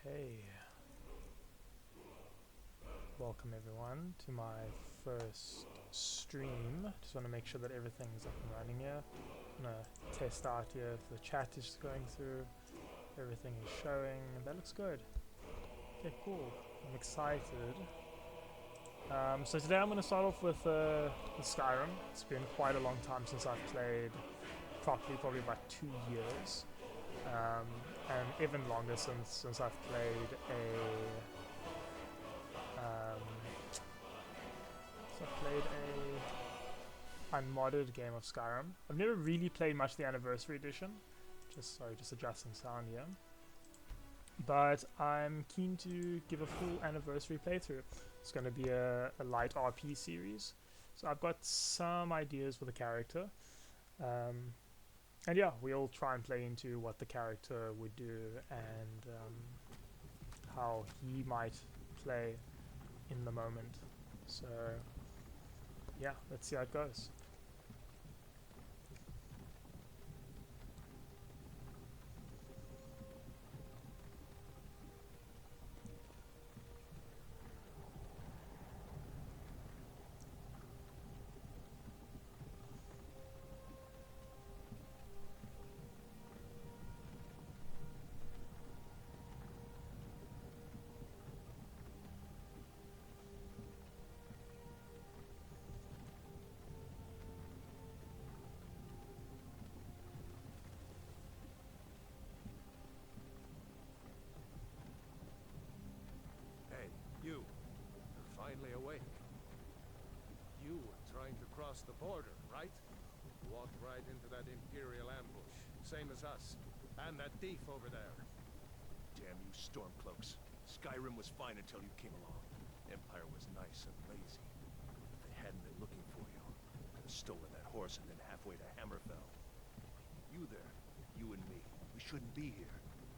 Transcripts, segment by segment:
Okay, welcome everyone to my first stream. Just want to make sure that everything's up and running here. I'm gonna test out here if the chat is going through, everything is showing. That looks good. Okay, cool. I'm excited. So today I'm gonna start off with Skyrim. It's been quite a long time since I've played properly, probably about 2 years. And even longer since I've played um, a unmodded game of Skyrim. I've never really played much the Anniversary Edition. Just adjusting sound here. But I'm keen to give a full Anniversary playthrough. It's going to be a light RP series. So I've got some ideas for the character. And yeah, we'll try and play into what the character would do and how he might play in the moment. So yeah, let's see how it goes. Hey, you. You're finally awake. You were trying to cross the border, right? Walked right into that Imperial ambush. Same as us. And that thief over there. Damn you Stormcloaks. Skyrim was fine until you came along. Empire was nice and lazy. If they hadn't been looking for you, could have stolen that horse and been halfway to Hammerfell. You there, you and me, we shouldn't be here.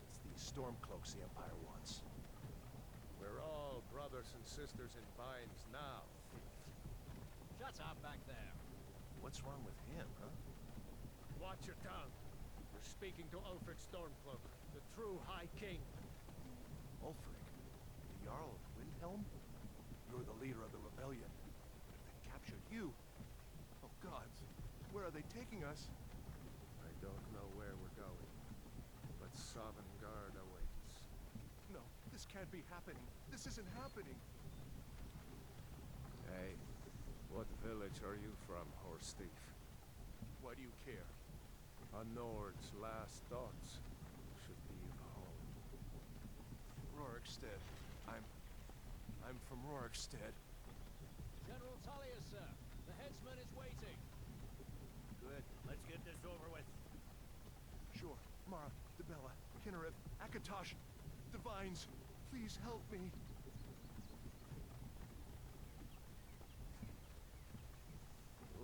It's these Stormcloaks the Empire wants. We're all brothers and sisters in binds now, thief. Shut up back there. What's wrong with him, huh? Watch your tongue. You're speaking to Ulfric Stormcloak, the true High King. Ulfric? The Jarl of Windhelm? You're the leader of the rebellion. But if they captured you... Oh gods, where are they taking us? I don't know where we're going, but Sovngarde awaits. No, this can't be happening. This isn't happening. Hey, what village are you from, horse thief? Why do you care? A Nord's last thoughts should be of home. Rorikstead. I'm from Rorikstead. General Tullius, sir. The headsman is waiting. Good. Let's get this over with. Sure. Mara, Dibella, Kinnereth, Akatosh, Divines, please help me.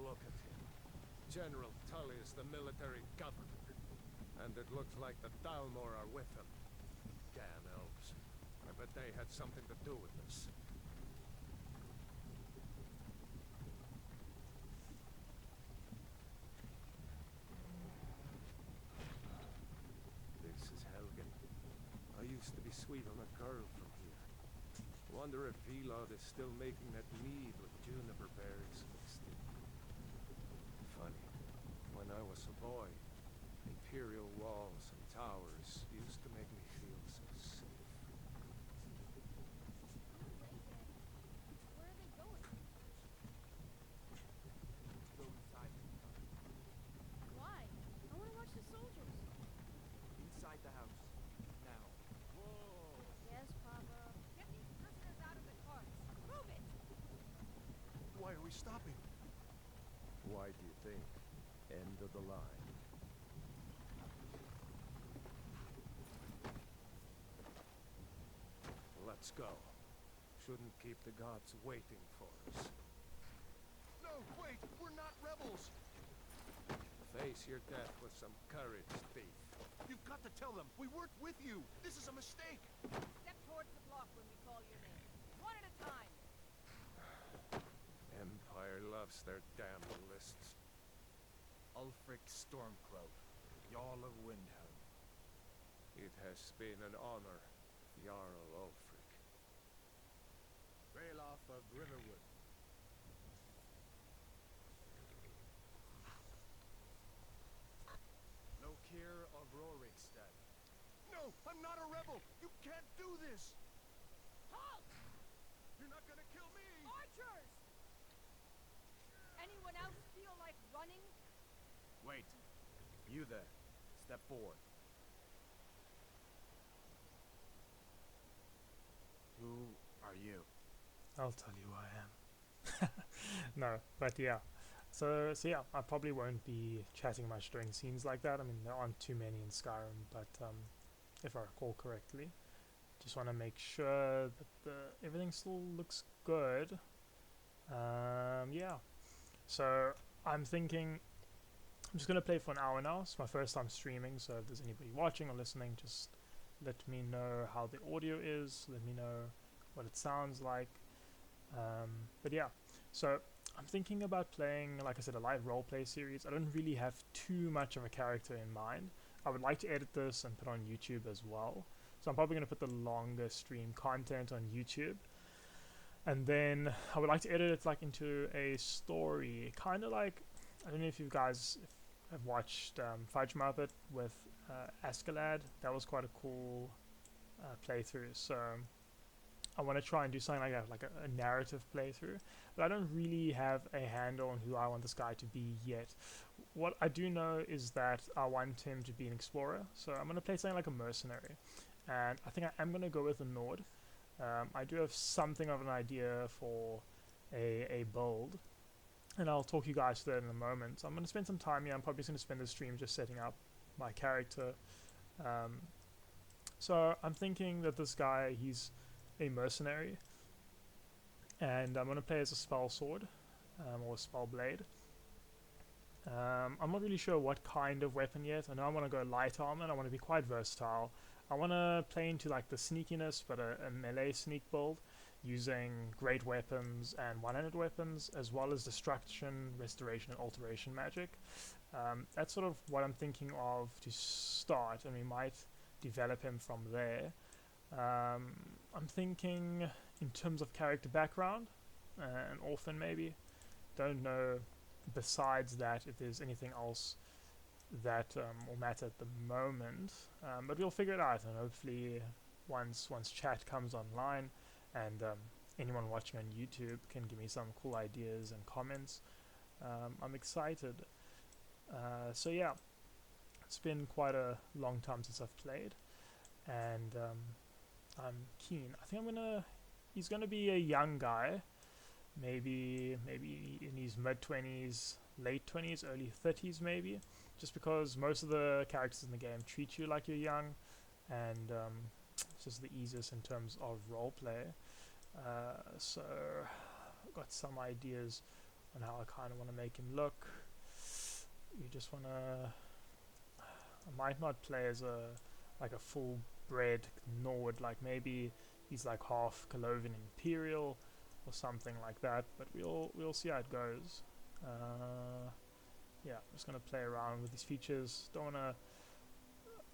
Look at him. General Tullius, the military governor. And it looks like the Dalmor are with him. Damn elves. I bet they had something to do with this. This is Helgen. I used to be sweet on a girl from here. Wonder if Vilod is still making that mead with juniper berries mixed in. Funny. When I was a boy, imperial walls and towers used to make me feel so safe. Where are they going? Go inside. Why? I want to watch the soldiers. Inside the house. Now. Whoa! Yes, Papa. Get these prisoners out of the carts. Move it! Why are we stopping? Why do you think? End of the line. Let's go. Shouldn't keep the gods waiting for us. No, wait! We're not rebels! Face your death with some courage, thief. You've got to tell them! We weren't with you! This is a mistake! Step towards the block when we call your name. One at a time. Empire loves their damn lists. Ulfric Stormcloak, Jarl of Windhelm. It has been an honor, Jarl Ulfric. Ralof of Riverwood. Lokir of Rorikstead. No, I'm not a rebel! You can't do this! Halt! You're not gonna kill me! Archers! Anyone else feel like running? Wait. You there. Step forward. Who are you? I'll tell you who I am. No, but yeah. So yeah, I probably won't be chatting much during scenes like that. I mean, there aren't too many in Skyrim, but if I recall correctly, just want to make sure that everything still looks good. Yeah. So I'm thinking I'm just gonna play for an hour now. It's my first time streaming, so if there's anybody watching or listening, just let me know how the audio is. Let me know what it sounds like. But yeah, so I'm thinking about playing, like I said, a live roleplay series. I don't really have too much of a character in mind. I would like to edit this and put on YouTube as well. So I'm probably going to put the longer stream content on YouTube. And then I would like to edit it like into a story. Kind of like, I don't know if you guys have watched Fudge Muppet with Askeladd. That was quite a cool playthrough. So I want to try and do something like that, like a narrative playthrough, but I don't really have a handle on who I want this guy to be yet. What I do know is that I want him to be an explorer, so I'm going to play something like a mercenary, and I think I am going to go with a Nord. I do have something of an idea for a build, and I'll talk you guys through that in a moment. So I'm going to spend some time here. I'm probably just going to spend the stream just setting up my character. So I'm thinking that this guy, he's a mercenary, and I'm going to play as a spell sword or a spell blade. I'm not really sure what kind of weapon yet. I know I want to go light armor and I want to be quite versatile. I want to play into like the sneakiness, but a melee sneak build using great weapons and one-handed weapons, as well as destruction, restoration, and alteration magic. That's sort of what I'm thinking of to start, and we might develop him from there. I'm thinking in terms of character background, an orphan maybe. Don't know besides that if there's anything else that will matter at the moment, but we'll figure it out, and hopefully once chat comes online and anyone watching on YouTube can give me some cool ideas and comments, I'm excited. So yeah, it's been quite a long time since I've played, and I'm keen. I think he's gonna be a young guy, maybe in his mid-20s, late 20s, early 30s maybe, just because most of the characters in the game treat you like you're young, and it's just the easiest in terms of roleplay. So I've got some ideas on how I kind of want to make him look. You just want to, I might not play as like a full bred Nord, like maybe he's like half Colovian Imperial or something like that, but we'll see how it goes. Yeah, I'm just gonna play around with these features. Don't wanna.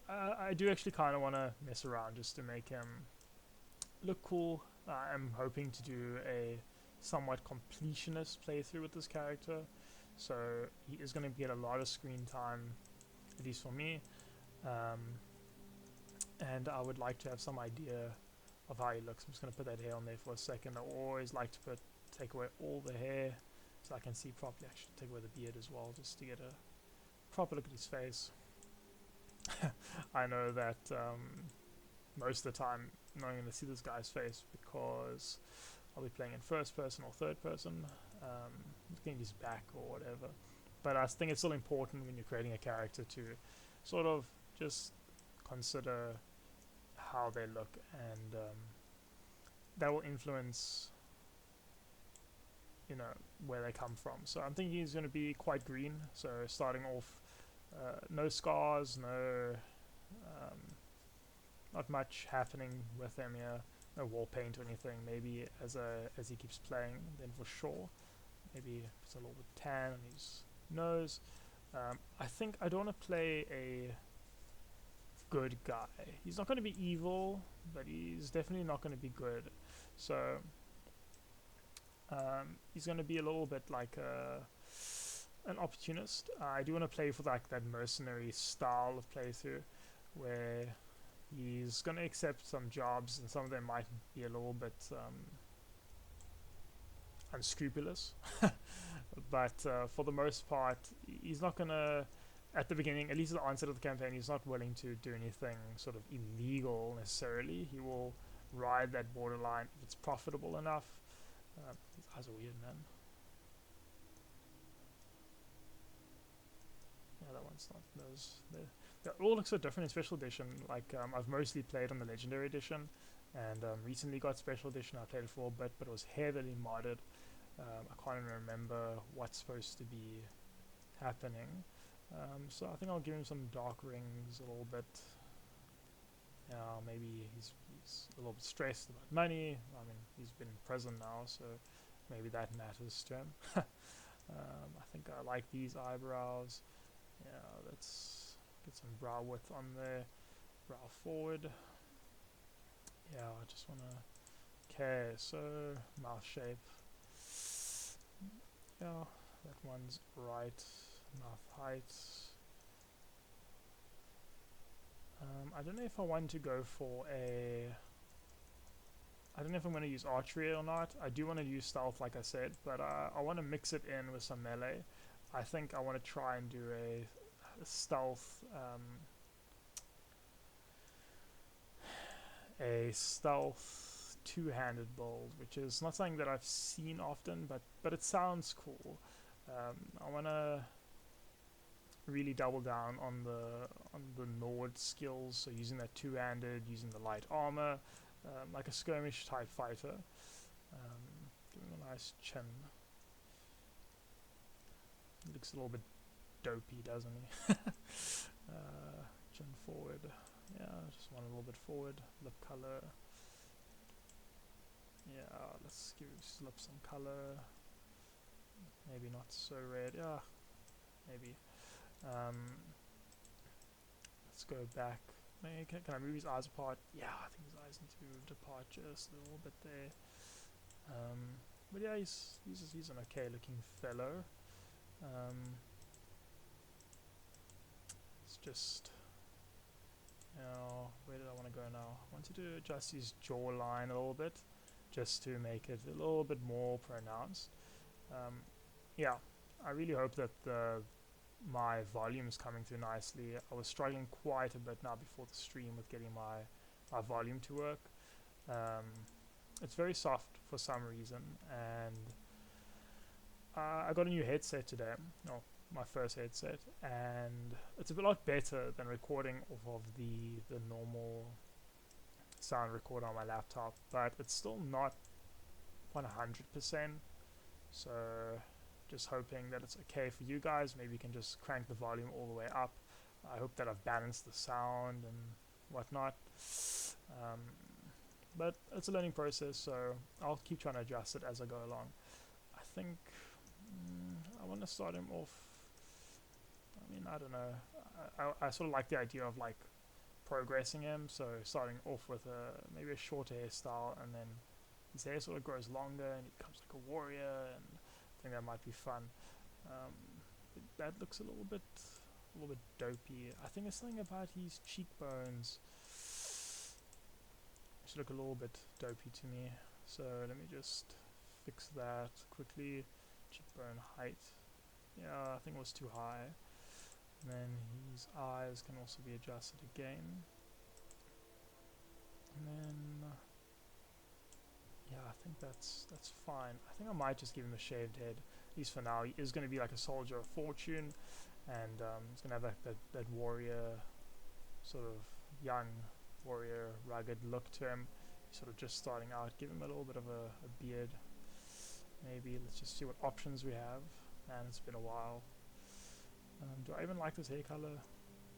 I do actually kind of want to mess around just to make him look cool. I'm hoping to do a somewhat completionist playthrough with this character, so he is going to get a lot of screen time, at least for me. And I would like to have some idea of how he looks. I'm just going to put that hair on there for a second. I always like to take away all the hair so I can see properly. I should take away the beard as well, just to get a proper look at his face. I know that most of the time I'm not going to see this guy's face because I'll be playing in first person or third person, looking at his back or whatever. But I think it's still important when you're creating a character to sort of just consider how they look, and that will influence, you know, where they come from. So I'm thinking he's going to be quite green, so starting off no scars, not much happening with him here, no wall paint or anything. Maybe as he keeps playing, then for sure, maybe it's a little bit tan on his nose. I think I don't want to play a good guy. He's not going to be evil, but he's definitely not going to be good. So he's going to be a little bit like an opportunist. I do want to play for like that mercenary style of playthrough, where he's going to accept some jobs, and some of them might be a little bit unscrupulous. But for the most part, he's not going to, at the beginning, at least at the onset of the campaign, he's not willing to do anything sort of illegal necessarily. He will ride that borderline if it's profitable enough. These eyes are weird, man. Yeah, that one's not those. They all look so different in Special Edition. Like, I've mostly played on the Legendary Edition, and recently got Special Edition. I played it for a bit, but it was heavily modded. I can't even remember what's supposed to be happening. So I think I'll give him some dark rings a little bit. Maybe he's a little bit stressed about money. I mean, he's been in prison now, so maybe that matters to him. I think I like these eyebrows. Yeah, let's get some brow width on there. Brow forward. Yeah, I just want to... Okay, so mouth shape. Yeah, that one's right. Mouth height. I don't know if I want to go for a... I don't know if I'm going to use archery or not. I do want to use stealth, like I said, but I want to mix it in with some melee. I think I want to try and do a stealth... a stealth two-handed build, which is not something that I've seen often, but it sounds cool. I want to really double down on the Nord skills, so using that two-handed, using the light armor, like a skirmish type fighter. Give him a nice chin. He looks a little bit dopey, doesn't he? Chin forward. Yeah, just one a little bit forward. Lip color. Yeah, let's give his lip some color. Maybe not so red. Yeah, maybe. Let's go back. Maybe can I move his eyes apart? Yeah, I think his eyes need to be moved apart just a little bit there. But yeah, he's an okay looking fellow. It's just, where did I want to go now? I wanted to adjust his jawline a little bit, just to make it a little bit more pronounced. Yeah, I really hope that my volume is coming through nicely. I was struggling quite a bit now before the stream with getting my volume to work. It's very soft for some reason, and I got a new headset today. No, my first headset, and it's a lot better than recording off of the normal sound recorder on my laptop, but it's still not 100%. So just hoping that it's okay for you guys. Maybe you can just crank the volume all the way up. I hope that I've balanced the sound and whatnot. But it's a learning process, so I'll keep trying to adjust it as I go along. I think I want to start him off. I mean, I don't know. I sort of like the idea of like progressing him. So starting off with maybe a shorter hairstyle, and then his hair sort of grows longer and he becomes like a warrior, and I think that might be fun. That looks a little bit dopey. I think there's something about his cheekbones which look a little bit dopey to me. So let me just fix that quickly. Cheekbone height. Yeah, I think it was too high. And then his eyes can also be adjusted again. And then yeah, I think that's fine. I think I might just give him a shaved head, at least for now. He is going to be like a soldier of fortune, and he's going to have that warrior, sort of young warrior, rugged look to him. He's sort of just starting out. Give him a little bit of a beard. Maybe let's just see what options we have. Man, it's been a while. Do I even like this hair color?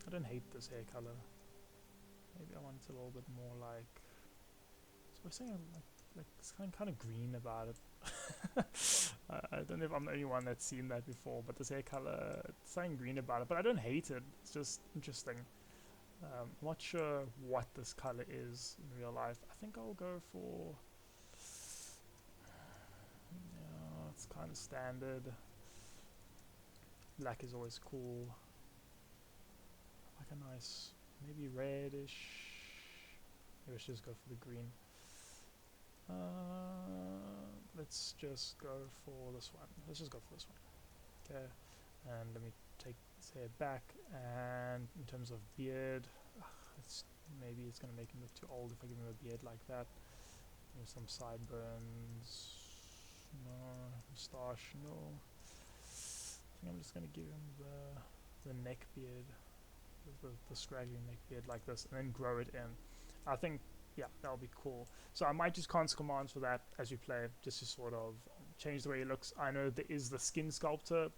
I don't hate this hair color. Maybe I want it a little bit more like... So we're saying like it's kind of green about it. I don't know if I'm the only one that's seen that before, but this hair color, it's something green about it. But I don't hate it. It's just interesting. I'm not sure what this color is in real life. I think I'll go for... Yeah, it's kind of standard. Black is always cool. Like a nice, maybe reddish. Maybe let's just go for the green. Let's just go for this one. Let's just go for this one. Okay, and let me take this hair back. And in terms of beard, maybe it's gonna make him look too old if I give him a beard like that. Maybe some sideburns. No, moustache. No. I think I'm just gonna give him the neck beard, the scraggly neck beard like this, and then grow it in. I think, yeah, that'll be cool. So I might just console commands for that as we play, just to sort of change the way he looks. I know there is the skin sculptor,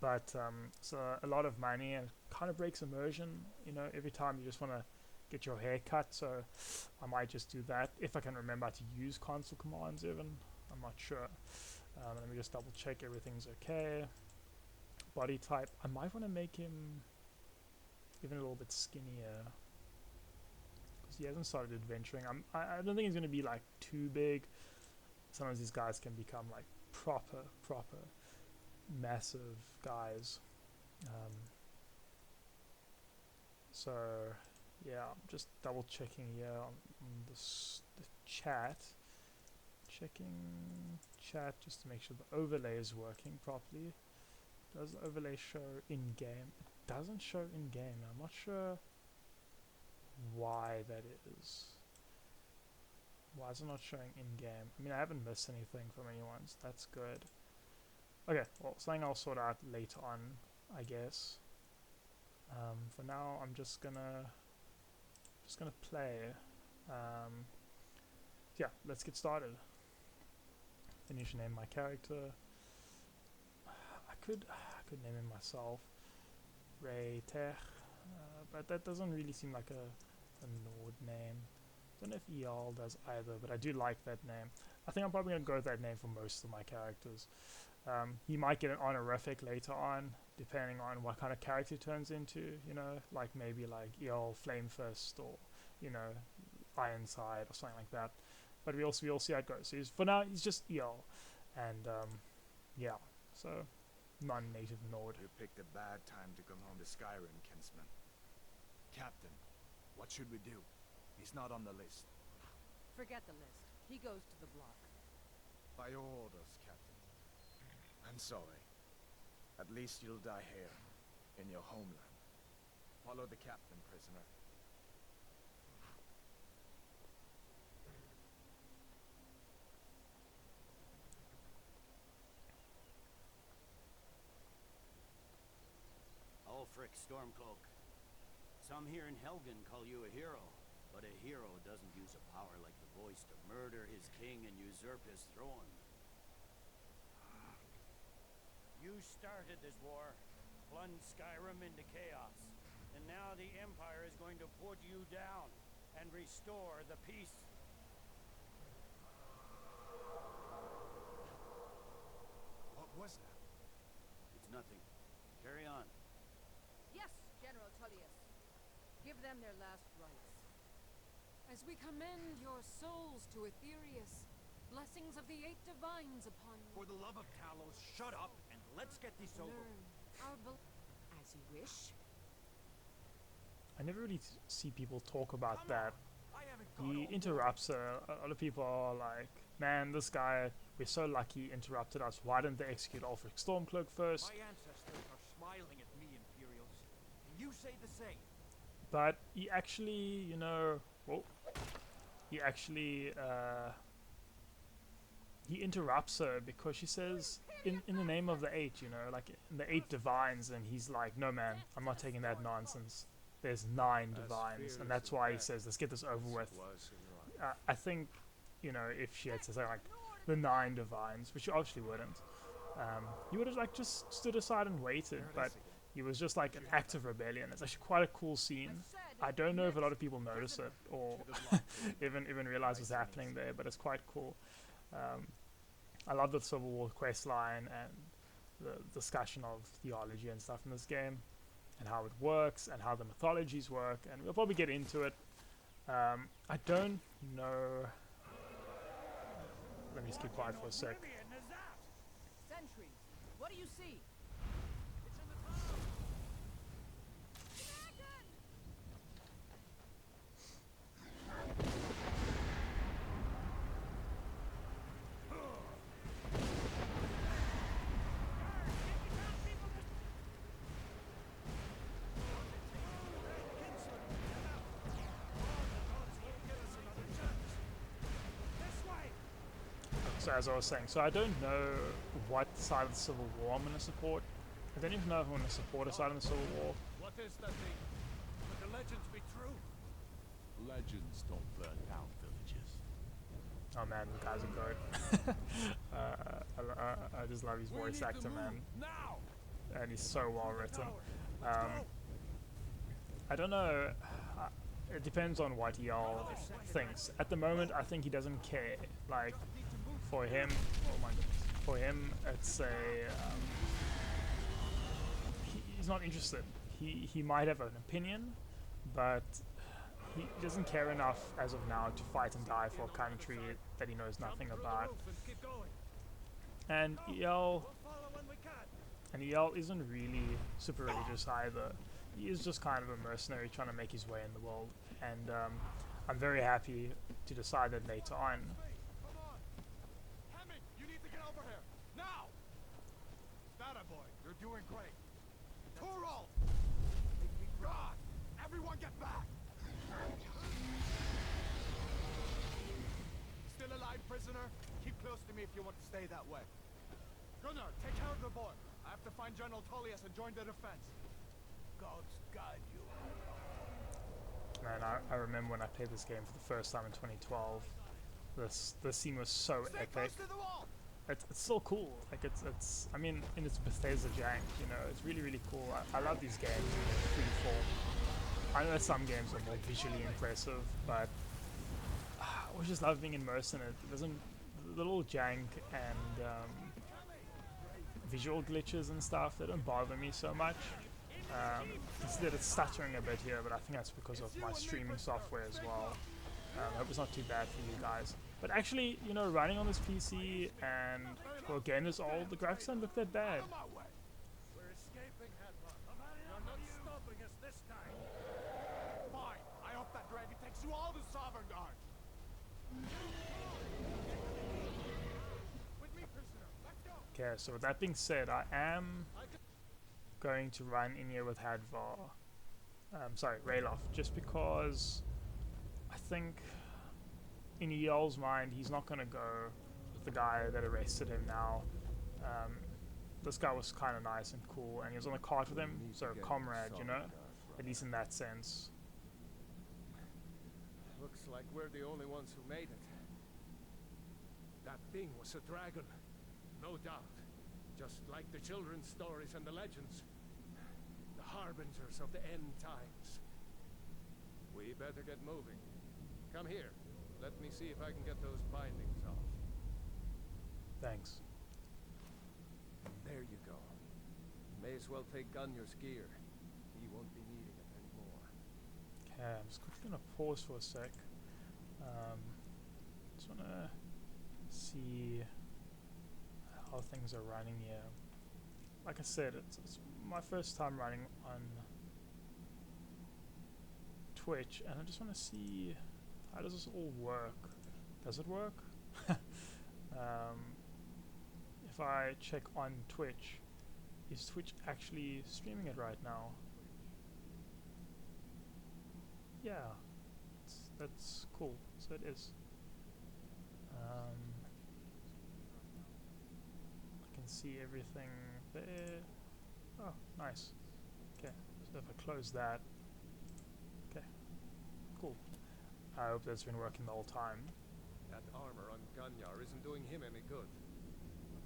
but it's a lot of money and it kind of breaks immersion. You know, every time you just want to get your hair cut. So I might just do that if I can remember how to use console commands. Even I'm not sure. Let me just double check everything's okay. Body type. I might want to make him even a little bit skinnier, because he hasn't started adventuring. I don't think he's going to be like too big. Sometimes these guys can become like proper massive guys. So yeah, I'm just double checking here on the chat. Checking chat just to make sure the overlay is working properly. Does the overlay show in game? It doesn't show in game. I'm not sure why that is. Why is it not showing in game? I mean, I haven't missed anything from anyone, so that's good. Okay, well, something I'll sort out later on, I guess. For now, I'm just gonna play. Yeah, let's get started. Then you should name my character. I could name him myself, Ray Tech, but that doesn't really seem like a Nord name. Don't know if Eyal does either, but I do like that name. I think I'm probably gonna go with that name for most of my characters. He might get an honorific later on, depending on what kind of character he turns into. You know, like maybe like Eyal Flamefist, or you know, Ironside or something like that. But we'll see how it goes. So for now, he's just Eyal, and yeah. So non-native Nord. You picked a bad time to come home to Skyrim, Kinsman. Captain, what should we do? He's not on the list. Forget the list. He goes to the block. By your orders, Captain. I'm sorry. At least you'll die here, in your homeland. Follow the captain, prisoner. Ulfric Stormcloak. Some here in Helgen call you a hero, but a hero doesn't use a power like the voice to murder his king and usurp his throne. You started this war, plunged Skyrim into chaos, and now the Empire is going to put you down and restore the peace. What was that? It's nothing. Carry on. Yes, General Tullius. Give them their last rites. As we commend your souls to Aetherius, blessings of the 8 divines upon you. For the love of Talos, shut up and let's get this over. Learn our as you wish. I never really see people talk about that. I haven't got He all interrupts a lot of people are like, man, this guy, we're so lucky he interrupted us. Why didn't they execute Ulfric Stormcloak first? my ancestors are smiling at me, Imperials. And you say the same. But he actually, you know, he actually, he interrupts her because she says, in the name of the 8, you know, like in the 8 divines, and he's like, no man, I'm not taking that nonsense. There's 9 divines, and that's why he says, let's get this over with. I think, you know, if she had said something like the 9 divines, which she obviously wouldn't, he would have like just stood aside and waited, but he was just like an act of rebellion. It's actually quite a cool scene. I don't know if a lot of people notice it or even realize what's happening there, but it's quite cool. I love the Civil War quest line and the discussion of theology and stuff in this game. and how it works and how the mythologies work, and we'll probably get into it. I don't know. Let me just keep quiet for a sec. Sentries, what do you see? So as I was saying, so I don't know what side of the Civil War I'm going to support. I don't even know if I'm going to support a side of the Civil War. What is that thing? Could the legends be true? Legends don't burn down villages. Oh man, the guy's a goat. I just love his voice actor, man. Now! And he's so well written. I don't know. It depends on what y'all thinks. At the moment, I think he doesn't care. Like, for him, oh my goodness, for him, it's a. He's not interested. He might have an opinion, but he doesn't care enough as of now to fight and die for a country that he knows nothing about. And Eyal isn't really super religious either. He is just kind of a mercenary trying to make his way in the world, and I'm very happy to decide that later on. You need to get over here now. That boy, you're doing great. Turo! God! Everyone get back! Still alive, prisoner? Keep close to me if you want to stay that way. Gunnar, take care of the boy. I have to find General Tullius and join the defense. Gods guide you. Man, I remember when I played this game for the first time in 2012. This scene was so Stay epic. close to the wall! It's so cool. Like it's I mean, in its Bethesda jank, you know, it's really cool. I love these games in free form. I know that some games are more visually impressive, but I always just love being immersed in it. It doesn't, the little jank and visual glitches and stuff, they don't bother me so much. Instead it's stuttering a bit here, but I think that's because of my streaming software as well. I hope it's not too bad for you guys. But actually, you know, running on this PC and for a game this old, the graphics don't look that bad. We're escaping, Hedlund. You're not stopping us this time. Fine. I hope that dragon takes you all to Sovngarde. With me, prisoner. Let's go. Okay, so with that being said, I am going to run in here with Hadvar. Sorry, Ralof, just because I think in Eyal's mind he's not going to go with the guy that arrested him now. This guy was kind of nice and cool, and he was on the cart with him, so comrade, you know, at least in that sense. Looks like we're the only ones who made it. That thing was a dragon, no doubt. Just like the children's stories and the legends. The harbingers of the end times. We better get moving. Come here. Let me see if I can get those bindings off. Thanks. There you go. May as well take Gunnar's gear. He won't be needing it anymore. Okay, I'm just quickly gonna pause for a sec. Just wanna see how things are running here. Like I said, it's my first time running on Twitch, and I just want to see how does this all work. Does it work? If I check on Twitch, is Twitch actually streaming it right now? Yeah, that's cool. So it is. I can see everything there. Oh, nice. Okay, so if I close that, okay, cool. I hope that's been working the whole time. That armor on Gunnar isn't doing him any good.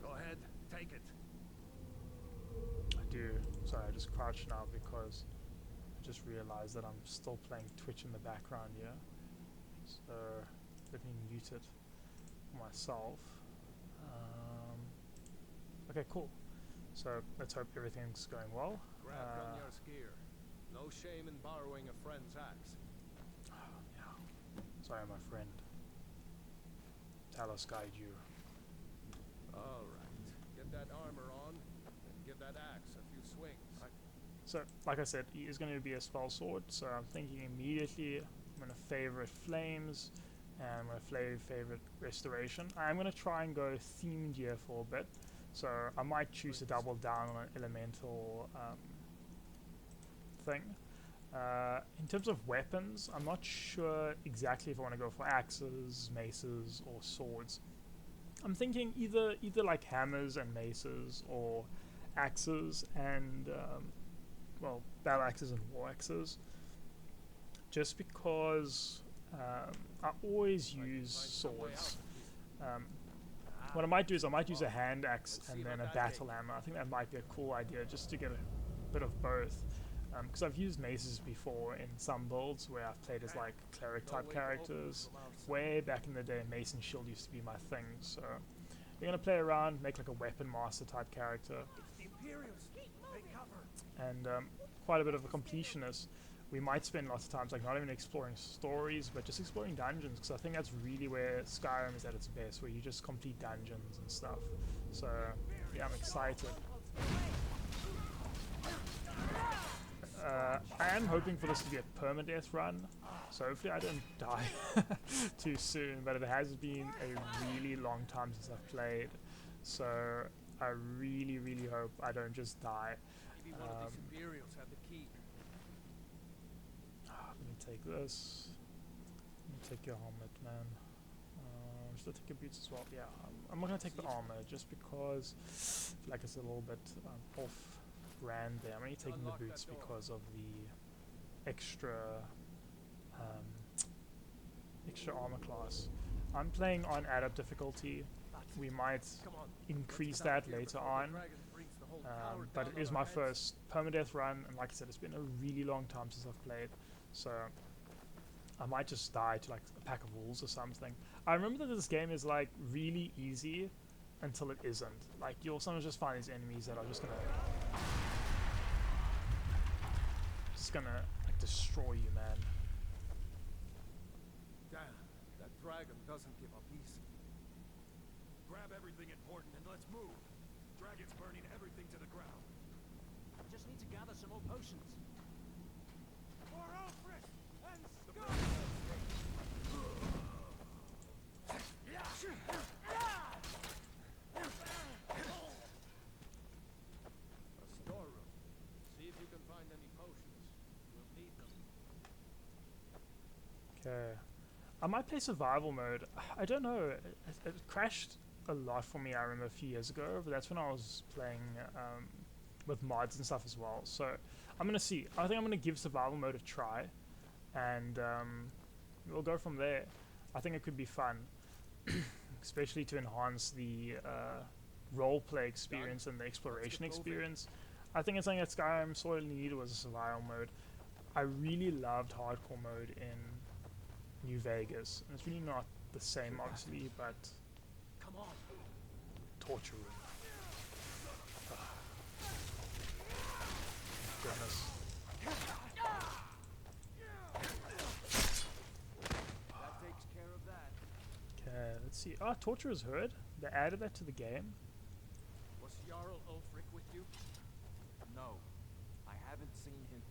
Go ahead, take it. I do. Sorry, I just crouched now because I just realized that I'm still playing Twitch in the background here. So let me mute it for myself. Okay, cool. So let's hope everything's going well. Grab Gunnar's gear. shame in borrowing a friend's axe. Sorry, my friend. Talos guide you. Alright. Get that armor on, and give that axe a few swings. So, like I said, he is going to be a spell sword, so I'm thinking immediately I'm going to favorite Flames, and I'm going to favorite Restoration. I'm going to try and go themed here for a bit, so I might choose to double down on an elemental thing. In terms of weapons, I'm not sure exactly if I want to go for axes, maces, or swords. I'm thinking either like hammers and maces, or axes and well, battle axes and war axes. Just because I always use swords. What I might do is I might use a hand axe and then a battle hammer. I think that might be a cool idea, just to get a bit of both. Because I've used maces before in some builds where I've played as like cleric type characters. Way back in the day, mace and shield used to be my thing. So you're gonna play around, make like a weapon master type character, and quite a bit of a completionist. We might spend lots of times like not even exploring stories, but just exploring dungeons, because I think that's really where Skyrim is at its best, where you just complete dungeons and stuff. So yeah, I'm excited. I am hoping for this to be a permadeath run, so hopefully I don't die too soon, but it has been a really long time since I've played, so I really hope I don't just die. Maybe one of these Imperials had the key. Let me take this. Let me take your helmet, man. Should I take your boots as well? Yeah, I'm not going to take the armor, just because I feel like it's a little bit off brand there. I'm only taking the boots because of the extra armor class. I'm playing on adept difficulty. We might increase that later on, but it is my first permadeath run, and like I said, it's been a really long time since I've played, so I might just die to like a pack of wolves or something. I remember that this game is like really easy until it isn't. Like you'll sometimes just find these enemies that are just gonna like destroy you, man. Damn, that dragon doesn't give up easy. Grab everything important and let's move. Dragon's burning everything to the ground. Just need to gather some more potions. For Alfred and Scott! A storeroom. See if you can find any potions. We'll need them. Okay. I might play survival mode. I don't know. It crashed a lot for me, I remember, a few years ago, but that's when I was playing with mods and stuff as well. So I'm going to see. I think I'm going to give survival mode a try, and we'll go from there. I think it could be fun, especially to enhance the roleplay experience and the exploration experience. I think it's something that Skyrim sorely needed, was a survival mode. I really loved hardcore mode in New Vegas, and it's really not the same, obviously, but Come on. torture room. Goodness. That takes care of that. Okay, let's see. Oh, torture is heard. They added that to the game. Was Jarl Ulfric with you? No. I haven't seen him.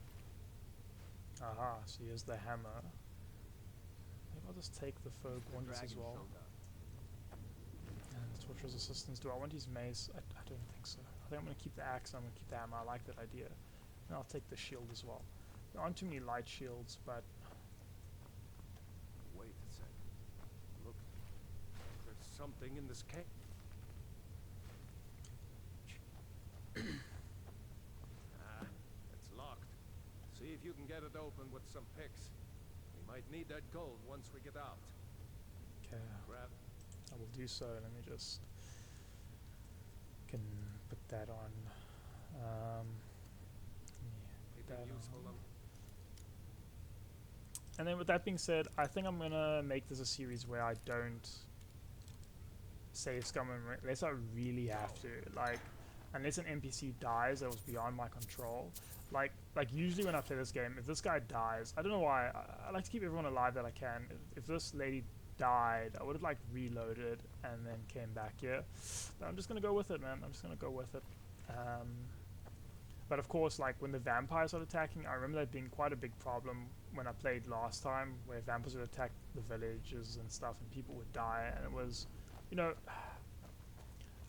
Aha, so here's the hammer. Maybe I'll just take the faux gauntlets as well. And the torturer's assistance. Do I want his mace? I don't think so. I think I'm going to keep the axe, I'm going to keep the hammer. I like that idea. And I'll take the shield as well. There aren't too many light shields, but Wait a second. Look. There's something in this cave. It's locked. See if you can get it open with some picks. We might need that gold once we get out. okay, Grab. I will do so. Let me just can put that on. Let me put that Anything useful on. on? And then with that being said, I think I'm gonna make this a series where I don't save Skyrim unless I really have to. Like, unless an NPC dies that was beyond my control. Like, like usually when I play this game, if this guy dies, I don't know why, I like to keep everyone alive that I can. If this lady died, I would have like reloaded and then came back here. But I'm just gonna go with it, man. I'm just gonna go with it. But of course, like when the vampires started attacking, I remember that being quite a big problem when I played last time, where vampires would attack the villages and stuff, and people would die, and it was, you know,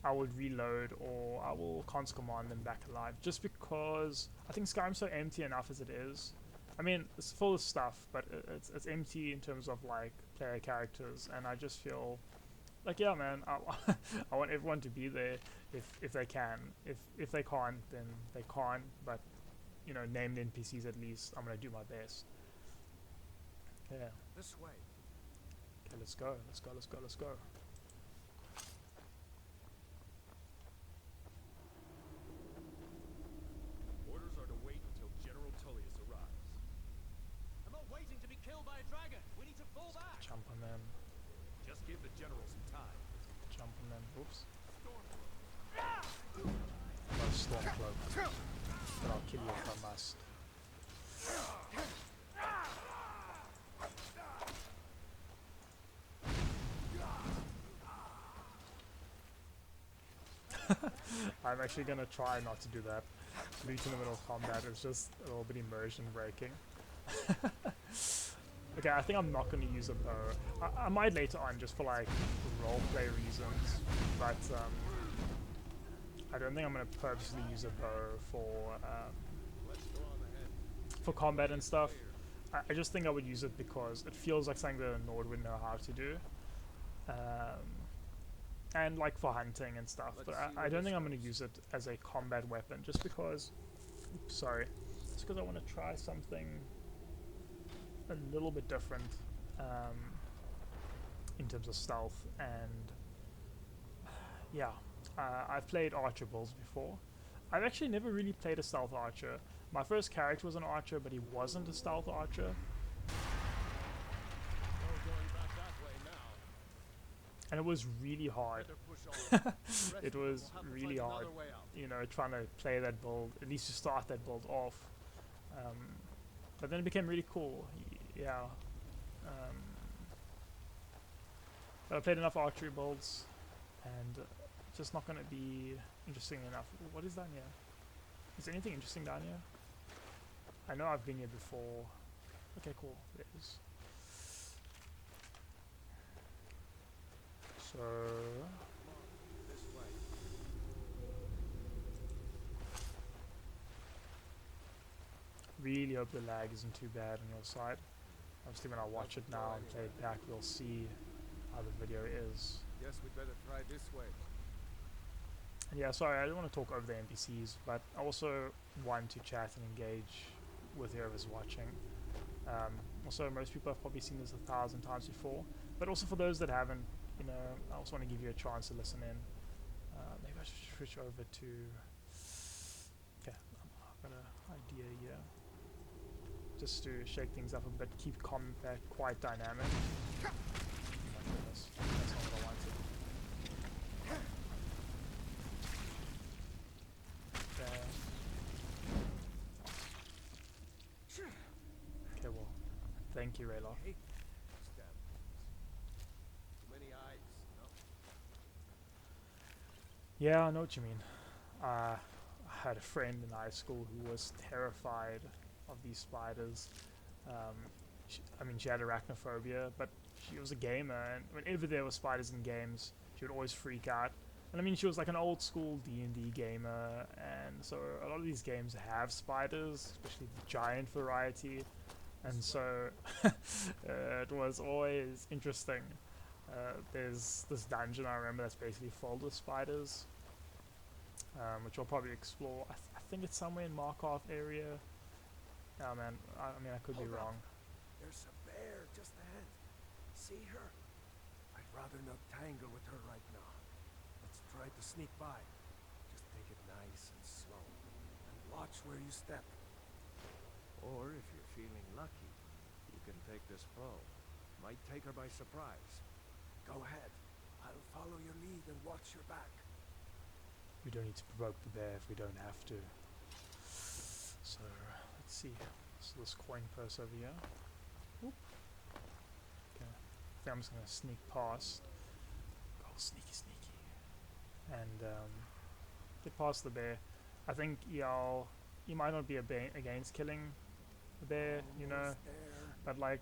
I would reload or I will cons command them back alive, just because I think Skyrim's so empty enough as it is. I mean, it's full of stuff, but it's empty in terms of like player characters, and I just feel like, yeah, man, I want everyone to be there if they can. If they can't, then they can't. But you know, named NPCs at least. I'm gonna do my best. Yeah. This way. Okay, let's go. Let's go. Let's go. Let's go. Orders are to wait until General Tullius arrives. I'm not waiting to be killed by a dragon. We need to fall back. Jump on them. Just give the general some time. Jump on them. Oops. No Stormcloak. But I'll kill you if I must. I'm actually gonna try not to do that. Loot in the middle of combat is just a little bit immersion breaking. Okay, I think I'm not gonna use a bow. I might later on just for like roleplay reasons, but I don't think I'm gonna purposely use a bow for combat and stuff. I just think I would use it because it feels like something that a Nord would know how to do. And like for hunting and stuff, but I don't think I'm going to use it as a combat weapon, just because, oops, sorry, just because I want to try something a little bit different in terms of stealth. And yeah, I've played archer builds before. I've actually never really played a stealth archer. My first character was an archer, but he wasn't a stealth archer. And it was really hard. It was really hard, you know, trying to play that build, at least to start that build off. But then it became really cool, yeah. But I played enough archery builds, and it's just not going to be interesting enough. What is down here? Is there anything interesting down here? I know I've been here before. Okay, cool. There is. So really hope the lag isn't too bad on your side. Obviously when I watch it now and play it back, we'll see how the video is. Guess we'd better try this way. And yeah, sorry, I don't want to talk over the NPCs, but I also want to chat and engage with whoever's watching. Also, most people have probably seen this 1,000 times before, but also for those that haven't, you know, I also want to give you a chance to listen in. Maybe I should switch over to. Okay, I've got an idea here. Just to shake things up a bit, keep combat quite dynamic. Oh my goodness, that's not what I wanted. Okay, well, thank you, Raylock. Yeah, I know what you mean. I had a friend in high school who was terrified of these spiders. I mean, she had arachnophobia, but she was a gamer, and whenever there were spiders in games, she would always freak out. And I mean, she was like an old school D&D gamer, and so a lot of these games have spiders, especially the giant variety, and so it was always interesting. There's this dungeon I remember that's basically filled with spiders, which I'll probably explore. I think it's somewhere in Markov area. Oh man, I mean I could be wrong. There's a bear just ahead. See her? I'd rather not tangle with her right now. Let's try to sneak by. Just take it nice and slow. And watch where you step. Or if you're feeling lucky, you can take this bow. Might take her by surprise. Go ahead. I'll follow your lead and watch your back. We don't need to provoke the bear if we don't have to. So see. So this coin purse over here. Oop. Okay. I think I'm just gonna sneak past. Oh, sneaky, sneaky. And get past the bear. I think Eyal, he might not be against killing the bear, you know, but like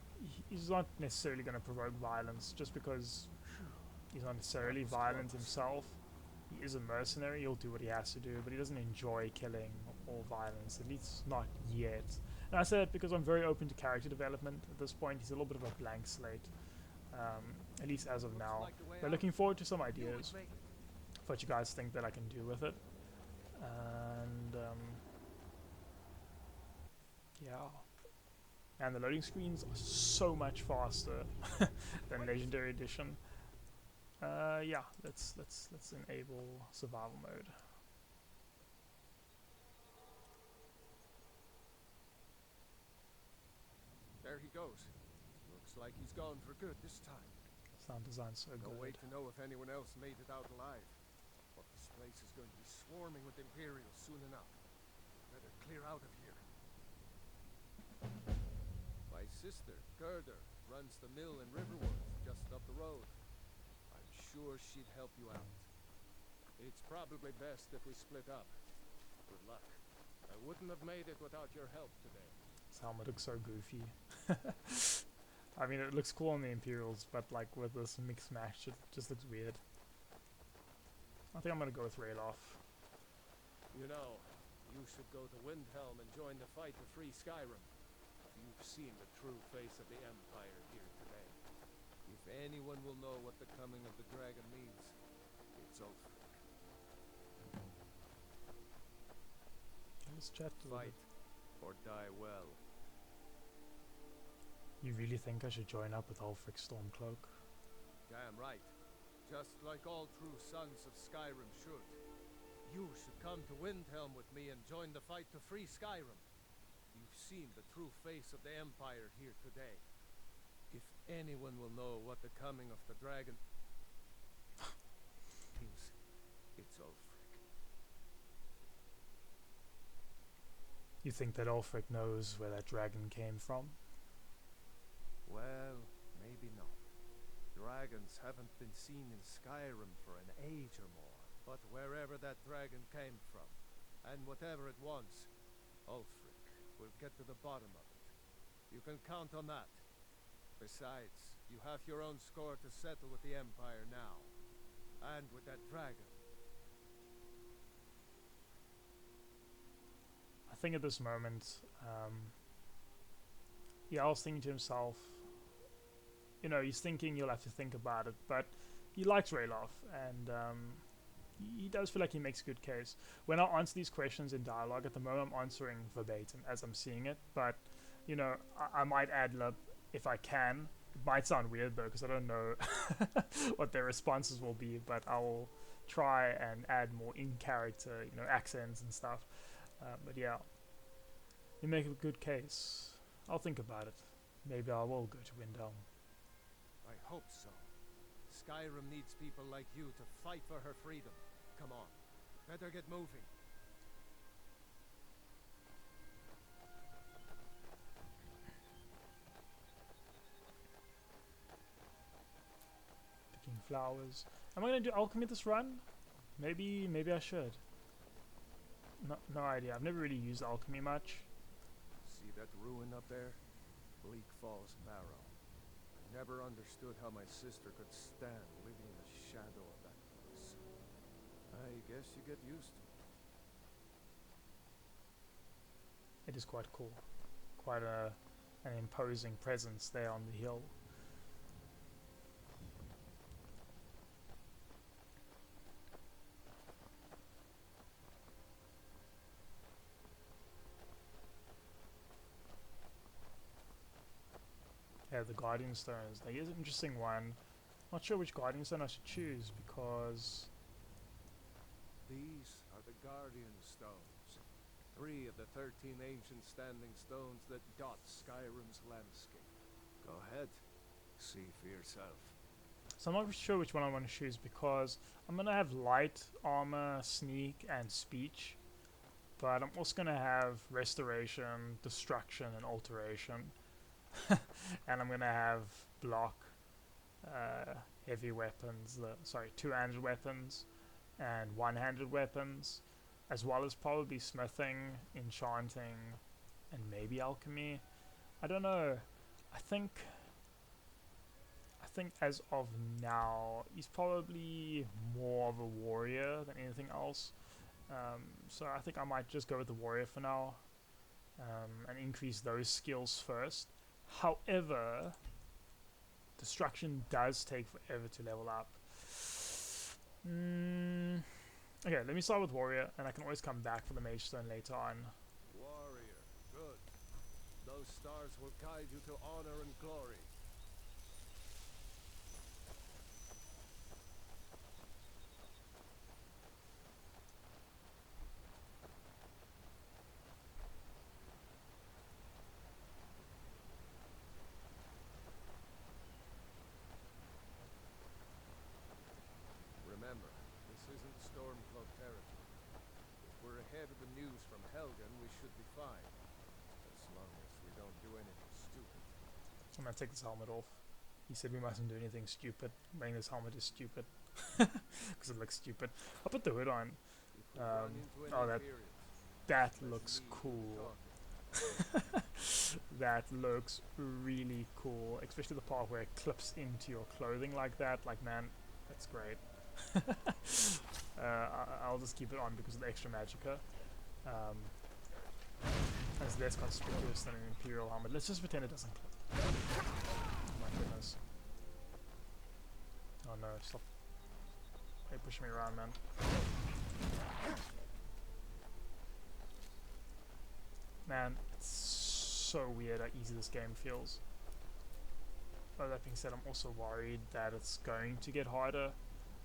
he's not necessarily going to provoke violence just because he's not necessarily violent himself. He is a mercenary, he'll do what he has to do, but he doesn't enjoy killing or violence, at least not yet. And I say that because I'm very open to character development at this point. He's a little bit of a blank slate, at least as of now. But looking forward to some ideas of what you guys think that I can do with it. And yeah, and the loading screens are so much faster than Legendary Edition. Yeah, let's enable survival mode. There he goes. Looks like he's gone for good this time. Sound design so No good. way to know if anyone else made it out alive. But this place is going to be swarming with Imperials soon enough. Better clear out of here. My sister, Gerda, runs the mill in Riverworth, just up the road. I'm sure she'd help you out. It's probably best if we split up. Good luck. I wouldn't have made it without your help today. This helmet looks so goofy. I mean, it looks cool on the Imperials, but like with this mix match, it just looks weird. I think I'm gonna go with Rayloff. You know, you should go to Windhelm and join the fight to free Skyrim. You've seen the true face of the Empire here today. If anyone will know what the coming of the dragon means, it's Ulfric. Let's chat to Fight, or die well. You really think I should join up with Ulfric Stormcloak? Damn right. Just like all true sons of Skyrim should. You should come to Windhelm with me and join the fight to free Skyrim. You've seen the true face of the Empire here today. If anyone will know what the coming of the dragon means, it's Ulfric. You think that Ulfric knows where that dragon came from? Well, maybe not. Dragons haven't been seen in Skyrim for an age or more. But wherever that dragon came from, and whatever it wants, Ulfric will get to the bottom of it. You can count on that. Besides, you have your own score to settle with the Empire now. And with that dragon. I think at this moment, yeah, I was thinking to himself, you know, he's thinking he'll have to think about it, but he likes Rayloff, and he does feel like he makes a good case. When I answer these questions in dialogue, at the moment I'm answering verbatim as I'm seeing it, but, you know, I might ad-lib if I can. It might sound weird though, because I don't know what their responses will be, but I'll try and add more in-character, you know, accents and stuff. But yeah, you make a good case. I'll think about it. Maybe I will go to Windhelm. I hope so. Skyrim needs people like you to fight for her freedom. Come on, better get moving. Picking flowers. Am I gonna do alchemy this run? Maybe I should. No idea. I've never really used alchemy much. See that ruin up there? Bleak Falls Barrow. I never understood how my sister could stand living in the shadow of that place. I guess you get used to it. It is quite cool. Quite an imposing presence there on the hill. Yeah, the Guardian Stones. That is an interesting one. Not sure which Guardian Stone I should choose because These are the Guardian Stones. 3 of the 13 ancient standing stones that dot Skyrim's landscape. Go ahead. See for yourself. so I'm not sure which one I want to choose because I'm gonna have light armor, sneak, and speech. but I'm also going to have restoration, destruction, and alteration. And I'm going to have block, heavy weapons, two-handed weapons, and one-handed weapons, as well as probably smithing, enchanting, and maybe alchemy. I don't know. I think as of now, he's probably more of a warrior than anything else. So I think I might just go with the warrior for now, and increase those skills first. However, destruction does take forever to level up. Okay, let me start with warrior, and I can always come back for the mage stone later on. Warrior, good. Those stars will guide you to honor and glory. Remember, this isn't Stormcloak territory. If we're ahead of the news from Helgen, we should be fine. As long as we don't do anything stupid. I'm gonna take this helmet off. He said we mustn't do anything stupid. Wearing this helmet is stupid. Because it looks stupid. I'll put the hood on. If we run into Oh, any that periods, looks let's cool. talk. That looks really cool. Especially the part where it clips into your clothing like that. Like, man, that's great. I'll just keep it on because of the extra magicka. It's less conspicuous than an Imperial helmet. Let's just pretend it doesn't clip. Oh my goodness. Oh no, stop. Hey, push me around, man. Man, it's so weird how easy this game feels. But that being said, I'm also worried that it's going to get harder.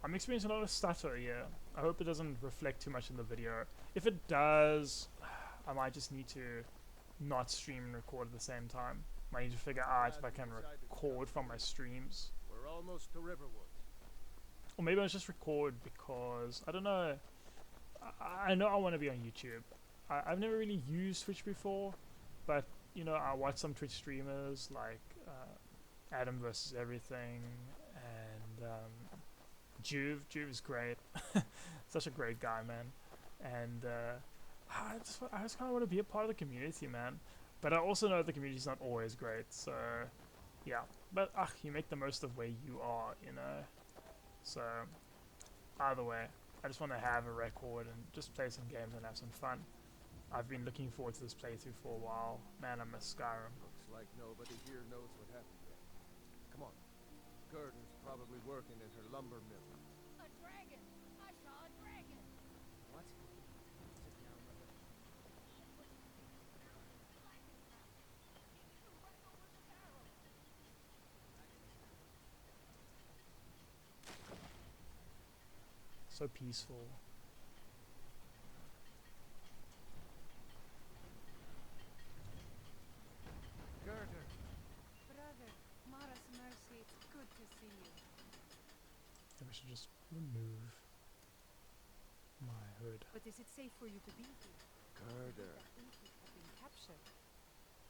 I'm experiencing a lot of stutter here. I hope it doesn't reflect too much in the video. If it does, I might just need to not stream and record at the same time. I need to figure out if I can record from my streams. We're almost to Riverwood. Or maybe I'll just record because, I don't know. I know I want to be on YouTube. I've never really used Twitch before, but, you know, I watch some Twitch streamers like Adam vs. Everything and Juve. Juve is great. Such a great guy, man. And I just kind of want to be a part of the community, man. But I also know the community is not always great, so yeah. But you make the most of where you are, you know. So either way, I just want to have a record and just play some games and have some fun. I've been looking forward to this playthrough for a while. Man, I miss Skyrim. Looks like nobody here knows what happened yet. Come on. Gerder's probably working in her lumber mill. A dragon! I saw a dragon! What? Sit down, brother. So peaceful. Gerder! Brother, Mara's mercy, it's good to see you. Maybe I should just remove my hood. But is it safe for you to be here? Gerder! The Aethid have been captured.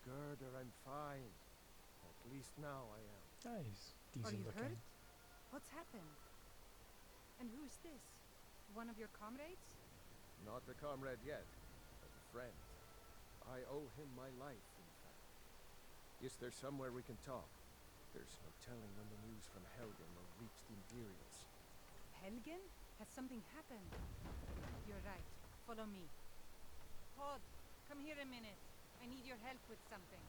Gerder, I'm fine. At least now I am. Yeah, he's Are decent you looking. hurt? What's happened? And who's this? One of your comrades? Not a comrade yet, but a friend. I owe him my life, in fact. Is there somewhere we can talk? There's no telling when the news from Helgen will reach the Imperials. Helgen? Has something happened? You're right. Follow me. Pod, come here a minute. I need your help with something.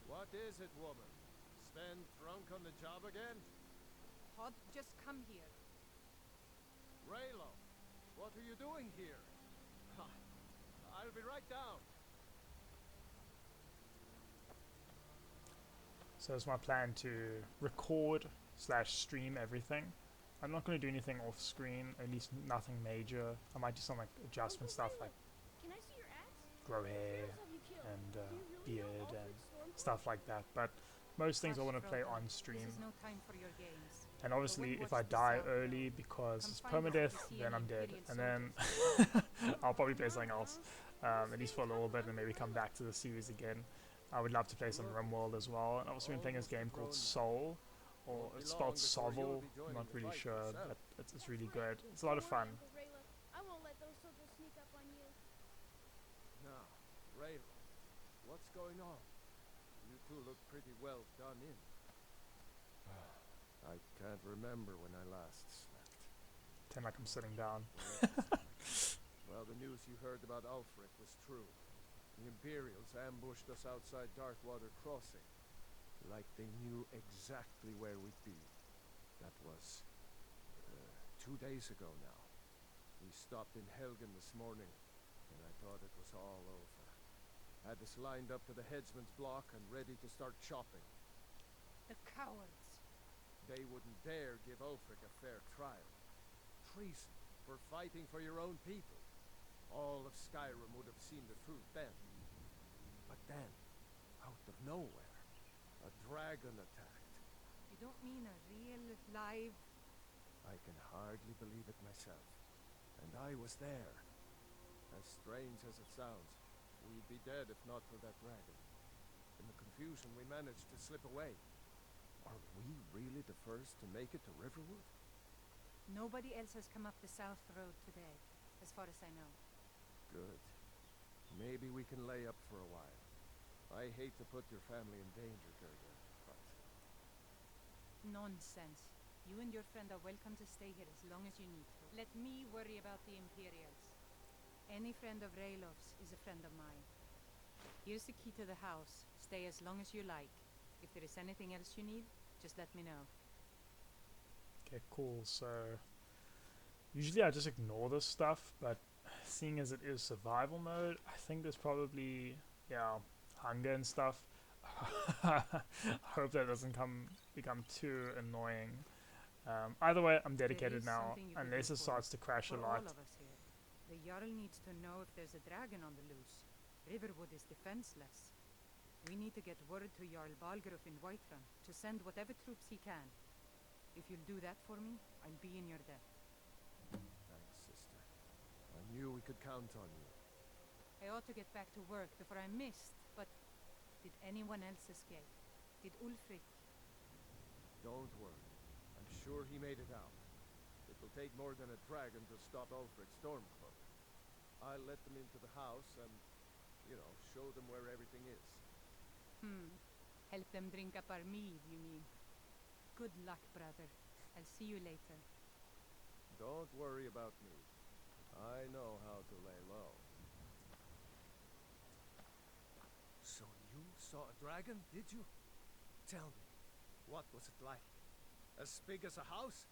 What is it, woman? Sven drunk on the job again? Pod, just come here. Raylo, what are you doing here? Ha, I'll be right down. So it's my plan to record / stream everything. I'm not going to do anything off screen, at least nothing major. I might do some like adjustment stuff like Can I see your axe? grow hair Who have you killed? and Do you really know beard and Ulfric's Stormcloak? stuff like that. But most things I want to Hush, play brother. on stream. This is no time for your games. And obviously when if I watch the die south early now. because Come it's find us if permadeath, you see then any I'm dead. Imperial And then soldiers. I'll probably play something else. at least for a little bit, and maybe come back to the series again. I would love to play some RimWorld as well, and I've also been playing this game called Soul, or it's spelled Sovel, I'm not really sure, but it's really good. It's a lot of fun. I won't let those soldiers sneak up on you. Now, Raylo, what's going on? You two look pretty well done in. I can't remember when I last slept. Pretend like I'm sitting down. Well, the news you heard about Ulfric was true. The Imperials ambushed us outside Darkwater Crossing, like they knew exactly where we'd be. That was 2 days ago now. We stopped in Helgen this morning, and I thought it was all over. Had us lined up to the headsman's block and ready to start chopping. The cowards. They wouldn't dare give Ulfric a fair trial. Treason for fighting for your own people. All of Skyrim would have seen the truth then. But then, out of nowhere, a dragon attacked. You don't mean a real, live... I can hardly believe it myself. And I was there. As strange as it sounds, we'd be dead if not for that dragon. In the confusion, we managed to slip away. Are we really the first to make it to Riverwood? Nobody else has come up the South Road today, as far as I know. Good. Maybe we can lay up for a while. I hate to put your family in danger, Gerda, but... Nonsense. You and your friend are welcome to stay here as long as you need to. Let me worry about the Imperials. Any friend of Raylov's is a friend of mine. Here's the key to the house. Stay as long as you like. If there is anything else you need, just let me know. Okay, cool. So usually I just ignore this stuff, but seeing as it is survival mode, I think there's probably, yeah, hunger and stuff. I hope that doesn't become too annoying. Either way, I'm dedicated now, unless it starts to crash a lot. All of us here. The Jarl needs to know if there's a dragon on the loose. Riverwood is defenseless. We need to get word to Jarl Balgruuf in Whiterun to send whatever troops he can. If you'll do that for me, I'll be in your debt. Thanks, sister. I knew we could count on you. I ought to get back to work before I'm missed, but did anyone else escape? Did Ulfric? Don't worry. I'm sure he made it out. It'll take more than a dragon to stop Ulfric's Stormcloak. I'll let them into the house and, show them where everything is. Help them drink up our mead, you mean? Good luck, brother. I'll see you later. Don't worry about me. I know how to lay low. So you saw a dragon, did you? Tell me, what was it like? As big as a house?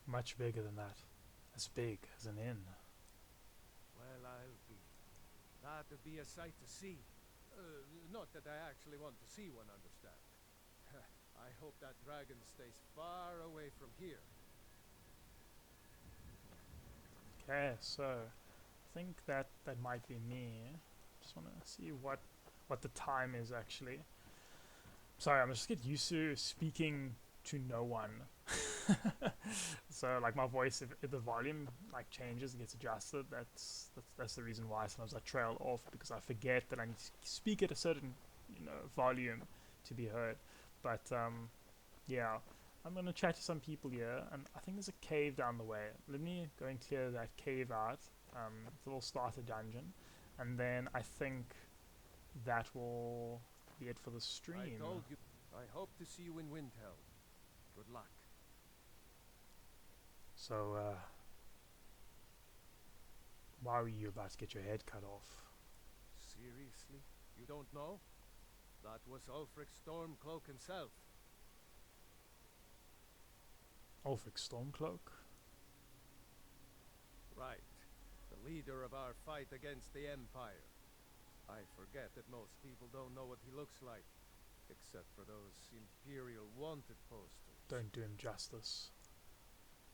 Much bigger than that. As big as an inn. Well, I'll be. That'd be a sight to see. Not that I actually want to see one, understand. I hope that dragon stays far away from here. Okay, so I think that might be me. Just want to see what the time is actually. Sorry, I'm just get used to speaking to no one. So like my voice, if the volume like changes and gets adjusted, that's the reason why sometimes I trail off, because I forget that I need to speak at a certain volume to be heard. But yeah, I'm gonna chat to some people here, and I think there's a cave down the way. Let me go and clear that cave out. It's a little starter dungeon, and then I think that will be it for the stream. I told you. I hope to see you in Windhelm. Good luck. So, why were you about to get your head cut off? Seriously? You don't know? That was Ulfric Stormcloak himself. Ulfric Stormcloak? Right. The leader of our fight against the Empire. I forget that most people don't know what he looks like, except for those Imperial wanted posters. Don't do him justice.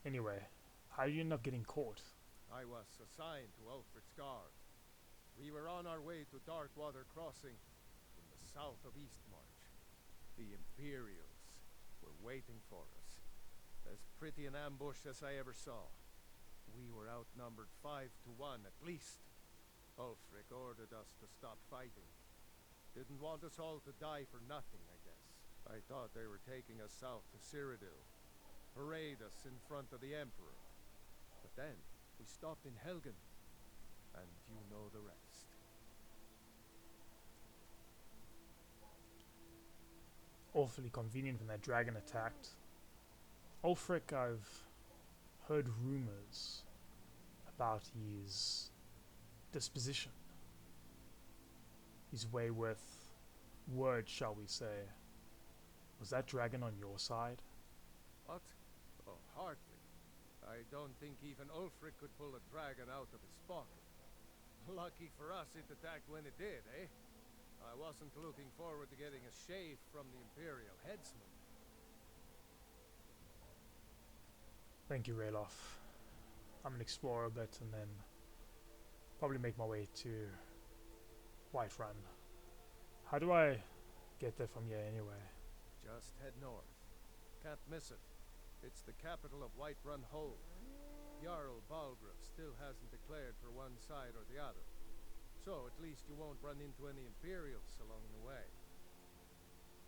Anyway, how did you end up getting caught? I was assigned to Ulfric's guard. We were on our way to Darkwater Crossing in the south of Eastmarch. The Imperials were waiting for us. As pretty an ambush as I ever saw. we were outnumbered 5-1 at least. Ulfric ordered us to stop fighting. Didn't want us all to die for nothing, I guess. I thought they were taking us south to Cyrodiil, parade us in front of the Emperor. But then, we stopped in Helgen, and you know the rest. Awfully convenient when that dragon attacked. Ulfric, I've heard rumors about his disposition. His way with words, shall we say. Was that dragon on your side? What? Oh, hardly. I don't think even Ulfric could pull a dragon out of his pocket. Lucky for us it attacked when it did, eh? I wasn't looking forward to getting a shave from the Imperial headsman. Thank you, Ralof. I'm gonna explore a bit and then probably make my way to Whiterun. How do I get there from here anyway? Just head north. Can't miss it. It's the capital of Whiterun Hold. Jarl Balgruuf still hasn't declared for one side or the other. So at least you won't run into any Imperials along the way.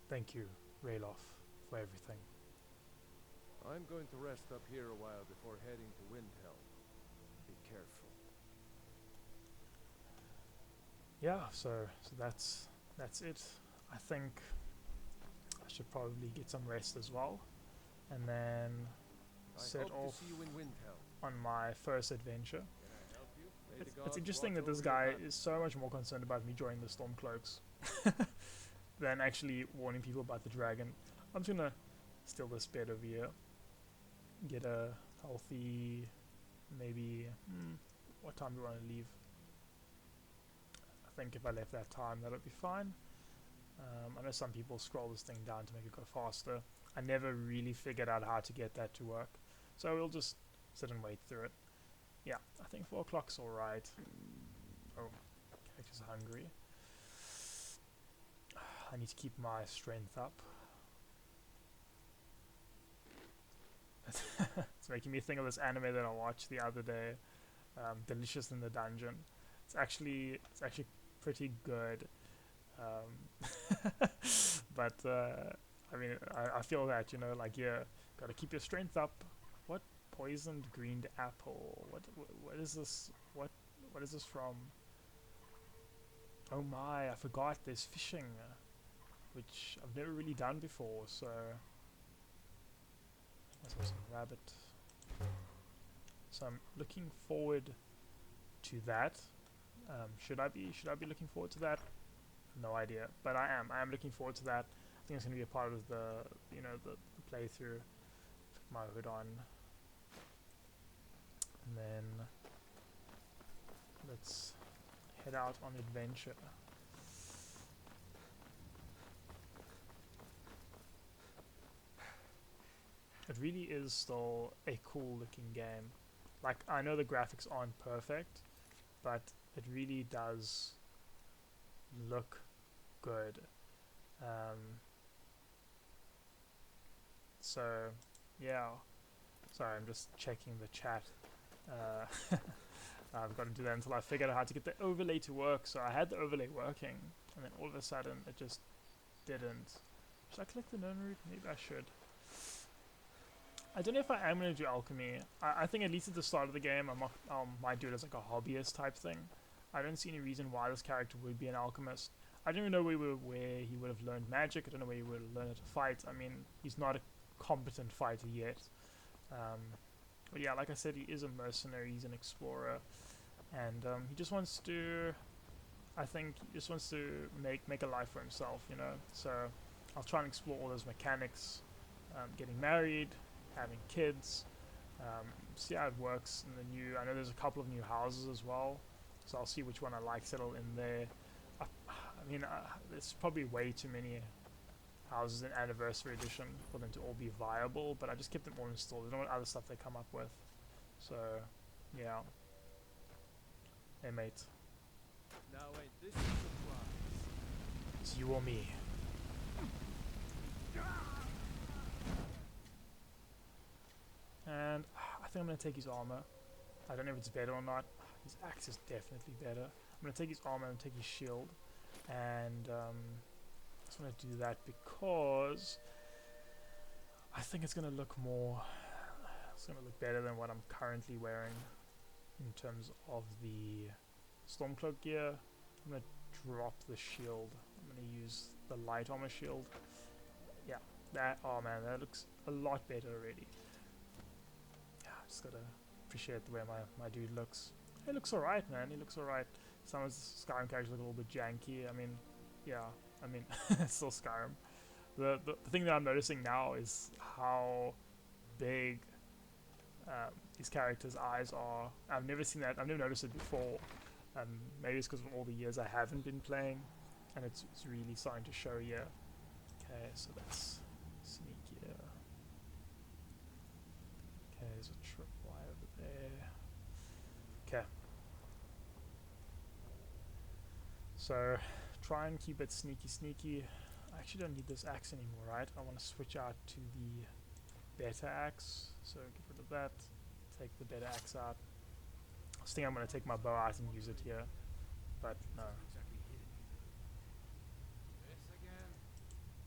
Thank you, Ralof, for everything. I'm going to rest up here a while before heading to Windhelm. Be careful. Yeah, so that's it. I think I should probably get some rest as well, and then set off on my first adventure. It's interesting that this guy is so much more concerned about me joining the Stormcloaks than actually warning people about the dragon. I'm just gonna steal this bed over here, get a healthy, maybe, what time do we want to leave? I think if I left that time, that'll be fine. I know some people scroll this thing down to make it go faster. I never really figured out how to get that to work, so we'll just sit and wait through it. Yeah, I think 4 o'clock's alright. Oh, character's hungry. I need to keep my strength up. It's making me think of this anime that I watched the other day, Delicious in the Dungeon. It's actually pretty good. But I mean, I feel that, you know, like, yeah, gotta keep your strength up. What poisoned green apple? What is this? What is this from? Oh my, I forgot. There's fishing, which I've never really done before. So let's have some rabbit. So I'm looking forward to that. Should I be looking forward to that? No idea, but I am looking forward to that. I think it's going to be a part of the, you know, the playthrough. Put my hood on, and then let's head out on adventure. It really is still a cool looking game. Like, I know the graphics aren't perfect, but it really does look good. So yeah, sorry, I'm just checking the chat. I've got to do that until I figured out how to get the overlay to work. So I had the overlay working, and then all of a sudden it just didn't. Should I collect the known route? Maybe I should. I don't know if I am going to do alchemy. I think at least at the start of the game I might do it as like a hobbyist type thing. I don't see any reason why this character would be an alchemist. I don't even know where he would have learned magic. I don't know where he would have learned how to fight. I mean, he's not a competent fighter yet. But yeah, like I said, he is a mercenary. He's an explorer, and he just wants to. I think he just wants to make a life for himself, you know. So I'll try and explore all those mechanics, getting married, having kids, see how it works in the new. I know there's a couple of new houses as well, so I'll see which one I like, settle in there. I mean, there's probably way too many houses in Anniversary Edition for them to all be viable, but I just kept them all installed. I don't know what other stuff they come up with. So, yeah. Hey, mate. Now ain't this a surprise? It's you or me. And I think I'm going to take his armor. I don't know if it's better or not. His axe is definitely better. I'm gonna take his armor and take his shield, and I just want to do that because I think it's gonna look more. It's gonna look better than what I'm currently wearing in terms of the Stormcloak gear. I'm gonna drop the shield. I'm gonna use the light armor shield. Yeah, that. Oh man, that looks a lot better already. Yeah, I just gotta appreciate the way my dude looks. He looks alright, man. He looks alright. Some of the Skyrim characters look a little bit janky. I mean, yeah. I mean, it's still Skyrim. The thing that I'm noticing now is how big these characters' eyes are. I've never seen that. I've never noticed it before. Maybe it's because of all the years I haven't been playing, and it's really starting to show here. Okay, so let's sneak here. Okay, there's a tripwire over there. Okay. So try and keep it sneaky. I actually don't need this axe anymore, right? I want to switch out to the better axe. So get rid of that. Take the better axe out. I was thinking I'm going to take my bow out and use it here, but no.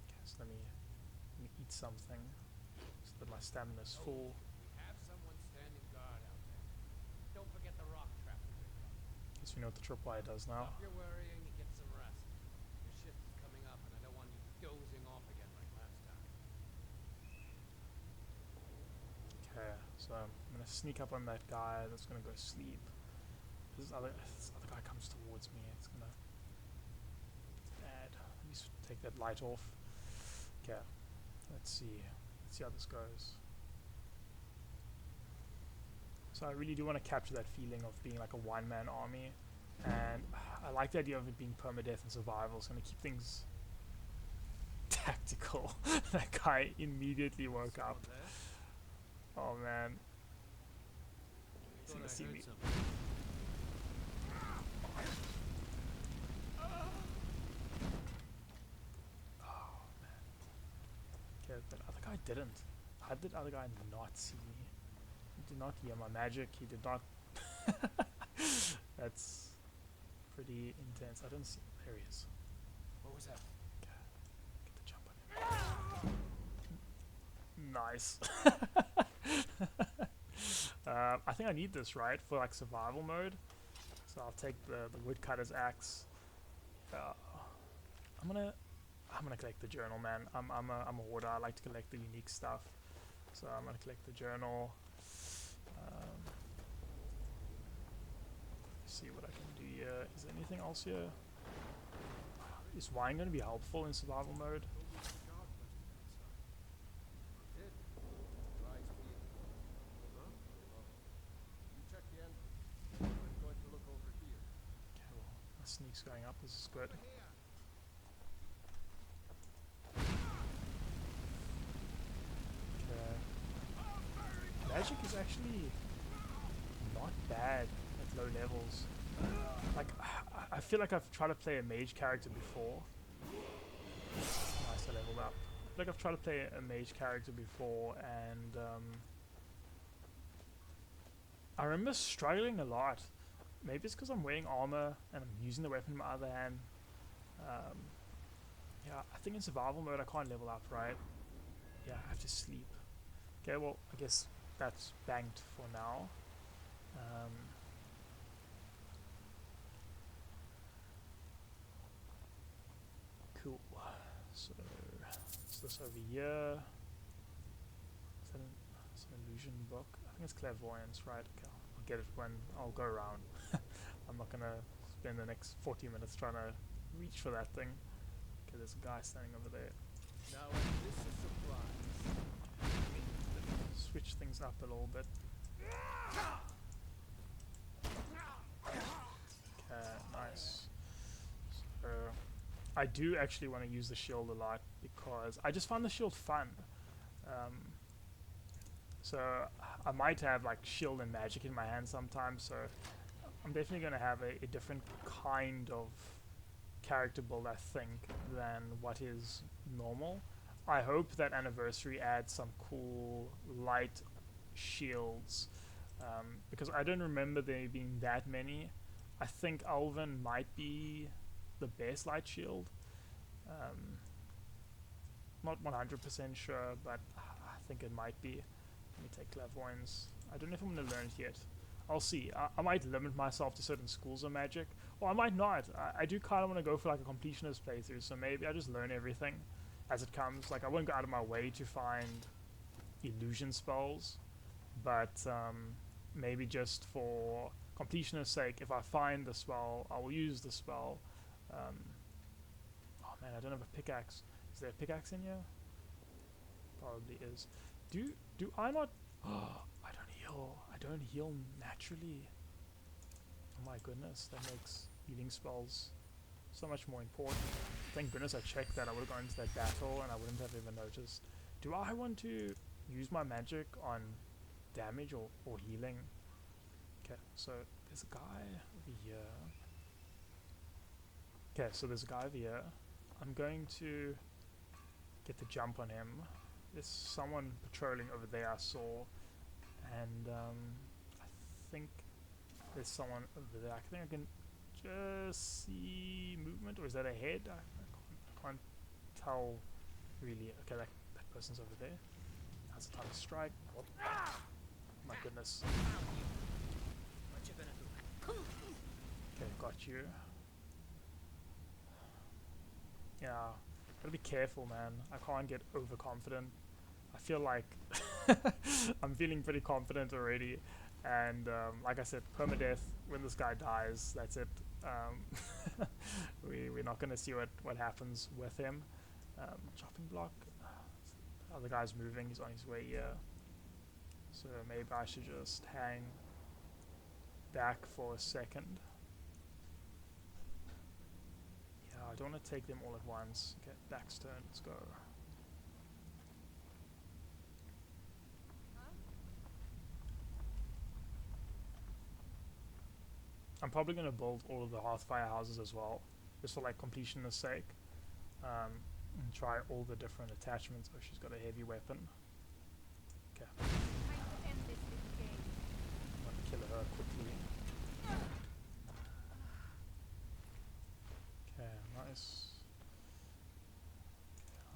Okay, so let me eat something so that my stamina is full. Have someone standing guard out there. Don't forget the rock trap. Guess we know what the tripwire does now. Stop your worrying and get some rest. Your shift is coming up, and I don't want you dozing off again like last time. Okay, so I'm gonna sneak up on that guy that's gonna go sleep. This other guy comes towards me. It's gonna. It's bad. Let me take that light off. Okay, let's see. Let's see how this goes. So I really do want to capture that feeling of being like a one-man army, and I like the idea of it being permadeath and survival. It's gonna keep things tactical. That guy immediately woke up. Oh man. He's gonna see me. Oh man. Okay, that other guy didn't. How did the other guy not see me? He did not hear my magic. He did not. That's pretty intense. I don't see. There he is. What was that? Okay. Get the jump on him. Nice. I think I need this, right, for like survival mode. So I'll take the woodcutter's axe. I'm gonna collect the journal, man. I'm a hoarder. I like to collect the unique stuff. So I'm gonna collect the journal. See what I can do here. Is there anything else here? Is wine gonna be helpful in survival mode? Sneak's going up, this is good. Okay. Magic is actually not bad at low levels. Like, I feel like I've tried to play a mage character before. Nice, I leveled up. I feel like I've tried to play a mage character before, and I remember struggling a lot. Maybe it's because I'm wearing armor and I'm using the weapon in my other hand. Yeah, I think in survival mode I can't level up, right? Yeah, I have to sleep. Okay, well, I guess that's banked for now. Cool. So, is this over here? Is that it's an illusion book? I think it's clairvoyance, right? Okay, I'll get it when I'll go around. I'm not gonna spend the next 40 minutes trying to reach for that thing. Okay, there's a guy standing over there. Now, this is surprise. Let me switch things up a little bit. Okay, nice. So, I do actually want to use the shield a lot because I just find the shield fun. So I might have like shield and magic in my hand sometimes, so I'm definitely going to have a different kind of character build, I think, than what is normal. I hope that Anniversary adds some cool light shields because I don't remember there being that many. I think Elven might be the best light shield. Not 100% sure, but I think it might be. Let me take clairvoyance. I don't know if I'm going to learn it yet. I'll see. I might limit myself to certain schools of magic, or I might not. I do kind of want to go for like a completionist playthrough, so maybe I just learn everything as it comes. Like, I won't go out of my way to find illusion spells, but maybe just for completionist sake, if I find the spell, I will use the spell. Oh man, I don't have a pickaxe. Is there a pickaxe in here? Probably is. Do I not? Oh, I don't heal. I don't heal naturally. Oh my goodness, that makes healing spells so much more important. Thank goodness I checked that. I would have gone into that battle and I wouldn't have even noticed. Do I want to use my magic on damage or healing? Okay, so there's a guy over here. Okay, so there's a guy over here. I'm going to get the jump on him. There's someone patrolling over there I saw, and I think there's someone over there. I think I can just see movement, or is that a head? I can't tell really. Okay, that person's over there. Now's the time to strike. Oh, my goodness. What you gonna do? Okay, got you. Yeah, gotta be careful, man. I can't get overconfident. I feel like I'm feeling pretty confident already, and like I said, permadeath. When this guy dies, that's it. We're not gonna see what happens with him. Chopping block. The other guy's moving. He's on his way here, so maybe I should just hang back for a second. I don't want to take them all at once. Okay, back's turn, let's go. I'm probably going to build all of the Hearthfire houses as well, just for like completion's sake. And try all the different attachments. Oh, she's got a heavy weapon. Okay. I'm going to kill her quickly. Okay, nice.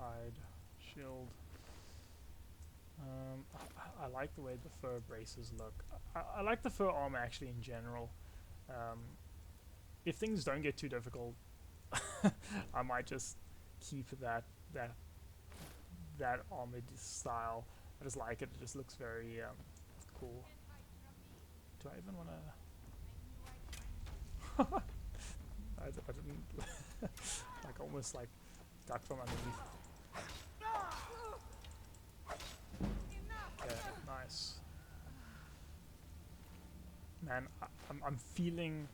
Hide, shield. I like the way the fur braces look. I like the fur armor actually in general. If things don't get too difficult, I might just keep that armored style. I just like it. It just looks very cool. Do I even want to? I didn't like almost like duck from underneath. Okay, nice. Man, I'm feeling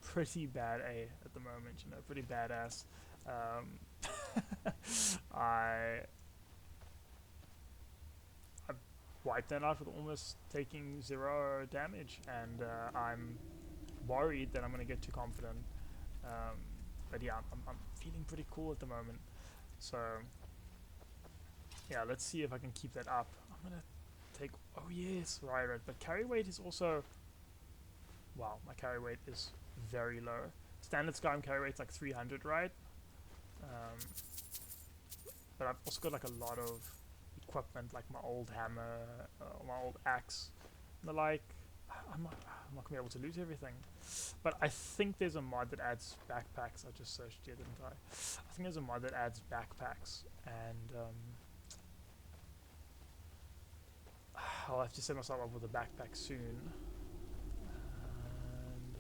pretty bad at the moment, you know, pretty badass. I wiped that out with almost taking 0 damage, and I'm worried that I'm gonna get too confident. But yeah, I'm feeling pretty cool at the moment. So yeah, let's see if I can keep that up. I'm gonna take, oh yes, right, but carry weight is also, wow, my carry weight is very low. Standard Skyrim carry weight's like 300, right? But I've also got like a lot of equipment, like my old hammer, my old axe, and the like. I'm not gonna be able to loot everything, but I think there's a mod that adds backpacks. I just searched here, didn't I? I think there's a mod that adds backpacks, and I'll have to set myself up with a backpack soon. And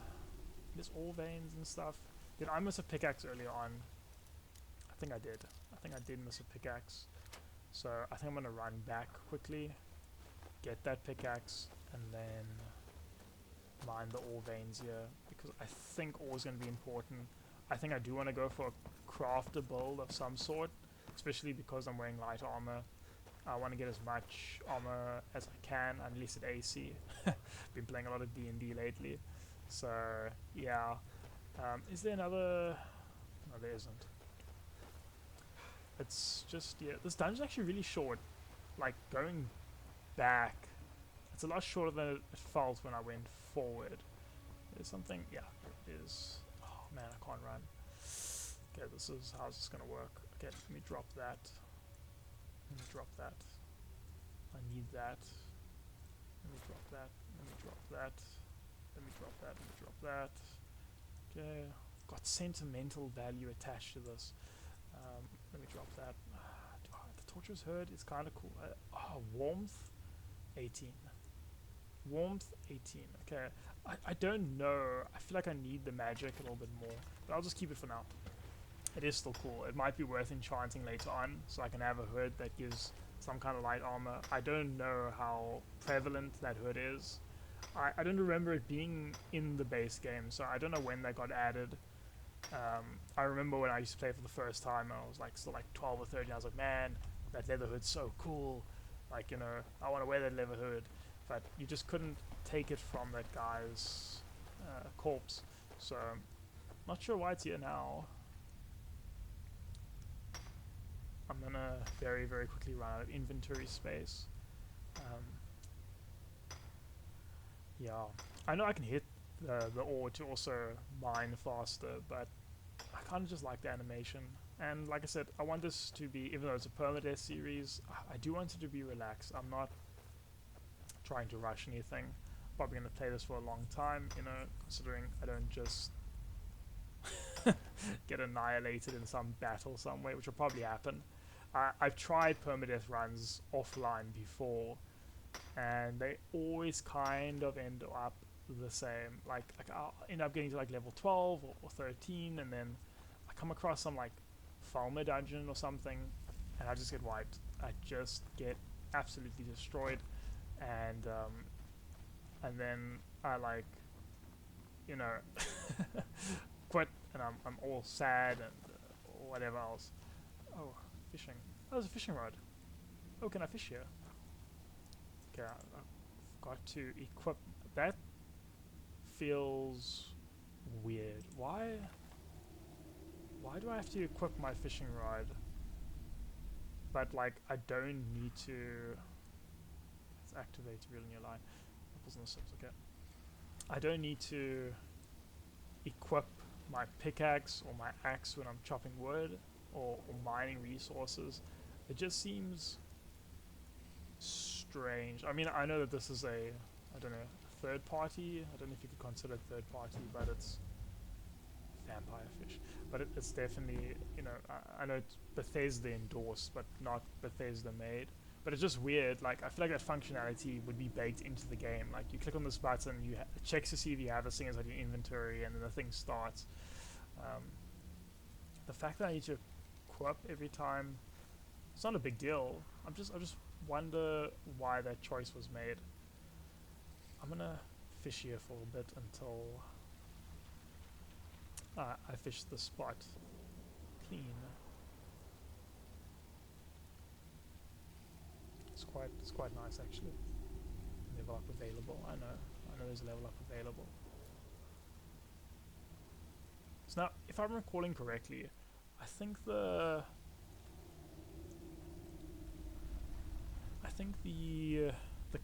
there's ore veins and stuff. Did I miss a pickaxe earlier on? I think I did. I think I did miss a pickaxe. So I think I'm gonna run back quickly, get that pickaxe, and then mine the ore veins here, because I think ore is going to be important. I think I do want to go for a crafter build of some sort, especially because I'm wearing light armor. I want to get as much armor as I can, unless at AC. Been playing a lot of D&D lately, so yeah. Is there another? No, there isn't. It's just, yeah, this dungeon's actually really short. Like going back It's a lot shorter than it felt when I went forward. There's something, yeah, it is. Oh man, I can't run. Okay, how's this gonna work? Okay, let me drop that. Let me drop that. I need that. Let me drop that. Let me drop that. Let me drop that. Let me drop that. Okay, got sentimental value attached to this. Let me drop that. The torturous herd is kind of cool. Warmth 18. Warmth 18. Okay, I don't know. I feel like I need the magic a little bit more, but I'll just keep it for now. It is still cool. It might be worth enchanting later on, so I can have a hood that gives some kind of light armor. I don't know how prevalent that hood is. I don't remember it being in the base game, so I don't know when that got added. I remember when I used to play for the first time, I was like still like 12 or 13. I was like, man, that leather hood's so cool. Like, you know, I want to wear that leather hood. But you just couldn't take it from that guy's corpse. So, not sure why it's here now. I'm gonna very, very quickly run out of inventory space. Yeah, I know I can hit the ore to also mine faster, but I kind of just like the animation. And like I said, I want this to be, even though it's a permadeath series, I do want it to be relaxed. I'm not trying to rush anything. Probably going to play this for a long time, you know, considering I don't just get annihilated in some battle somewhere, which will probably happen. I've tried permadeath runs offline before, and they always kind of end up the same. Like I'll end up getting to like level 12 or 13, and then I come across some like Falmer dungeon or something, and I just get wiped. I just get absolutely destroyed, and then I like, you know, quit, and I'm all sad and whatever else. Oh, fishing. Oh, there's a fishing rod. Oh, can I fish here? Okay, I've got to equip. That feels weird. Why do I have to equip my fishing rod? But like, I don't need to. Let's activate reeling your line. Apples on the slips. Okay. I don't need to equip my pickaxe or my axe when I'm chopping wood or mining resources. It just seems strange. I mean, I know that this is a, I don't know, third party. I don't know if you could consider it third party, but it's vampire fish. But it's definitely, you know, I know it's Bethesda endorsed, but not Bethesda made. But it's just weird. Like, I feel like that functionality would be baked into the game. Like, you click on this button, it checks to see if you have this thing as like your inventory, and then the thing starts. The fact that I need to equip every time, it's not a big deal. I just wonder why that choice was made. I'm gonna fish here for a bit until I fish the spot clean. It's quite nice actually. Level up available. I know there's a level up available. So now, if I'm recalling correctly, I think the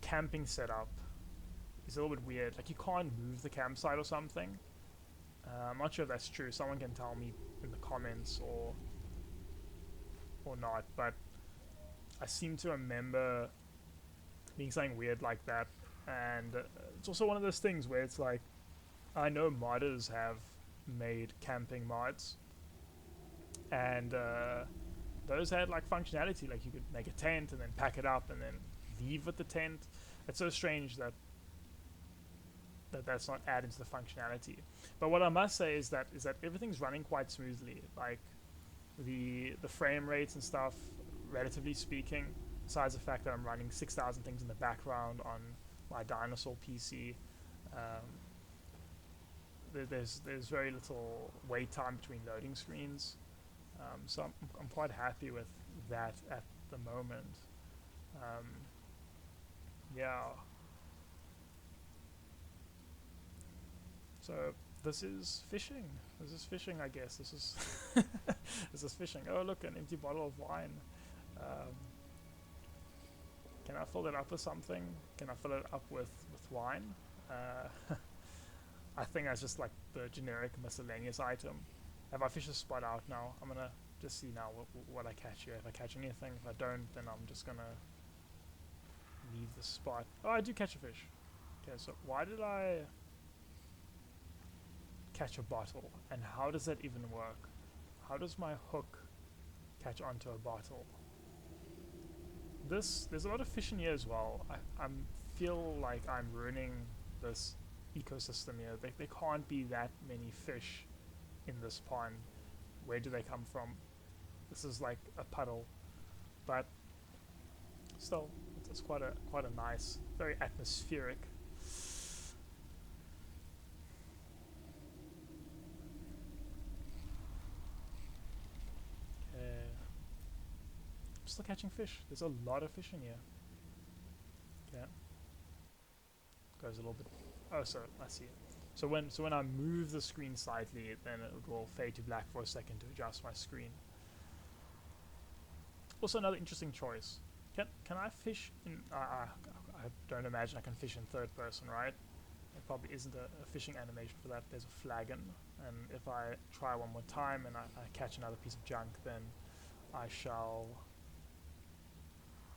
camping setup is a little bit weird. Like, you can't move the campsite or something. I'm not sure if that's true. Someone can tell me in the comments or not. But I seem to remember being something weird like that. And it's also one of those things where it's like, I know modders have made camping mods, and those had like functionality, like you could make a tent and then pack it up and then leave with the tent. It's so strange that that's not added to the functionality. But what I must say is that everything's running quite smoothly. Like the frame rates and stuff, relatively speaking, besides the fact that I'm running 6,000 things in the background on my dinosaur PC. There's very little wait time between loading screens, so I'm quite happy with that at the moment. Yeah. So this is fishing. This is fishing, I guess. This is this is fishing. Oh look, an empty bottle of wine. Can I fill it up with something? Can I fill it up with wine? I think that's just like the generic miscellaneous item. Have I fished a spot out now? I'm gonna just see now what I catch here. If I catch anything, if I don't, then I'm just gonna leave the spot. Oh, I do catch a fish. Okay, so why did I catch a bottle? And how does that even work? How does my hook catch onto a bottle? There's a lot of fish in here as well. I feel like I'm ruining this ecosystem here. There can't be that many fish in this pond. Where do they come from? This is like a puddle, but still, it's quite a nice, very atmospheric. I'm still catching fish. There's a lot of fish in here. Okay. Goes a little bit. Oh, so I see it. So when I move the screen slightly, then it will fade to black for a second to adjust my screen. Also, another interesting choice. Can I fish in? I don't imagine I can fish in third person, right? There probably isn't a fishing animation for that. There's a flagon, and if I try one more time and I catch another piece of junk, then I shall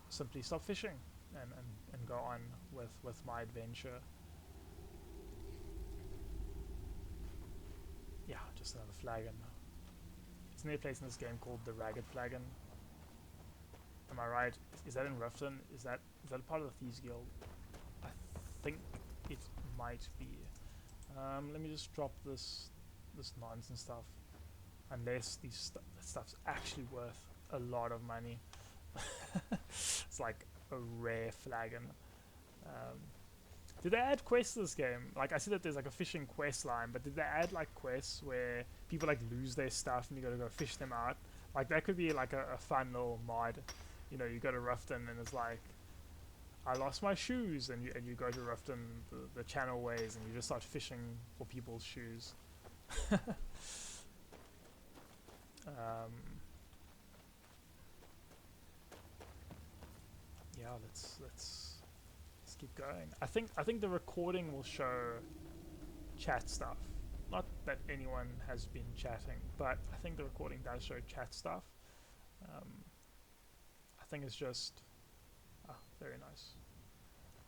simply stop fishing and go on with my adventure. Yeah, just another flagon. Isn't there a place in this game called the Ragged Flagon? Am I right? Is that in Riften? Is that part of the Thieves Guild? I think it might be. Let me just drop this nonsense stuff. Unless that stuff's actually worth a lot of money. It's like a rare flagon. Did they add quests to this game? Like, I see that there's like a fishing quest line, but did they add like quests where people like lose their stuff and you gotta go fish them out? Like, that could be like a fun little mod. You know, you go to Riften and it's like, I lost my shoes, and you go to Riften, the channel ways, and you just start fishing for people's shoes. Yeah, let's keep going. I think the recording will show chat stuff. Not that anyone has been chatting, but I think the recording does show chat stuff. I think it's just very nice.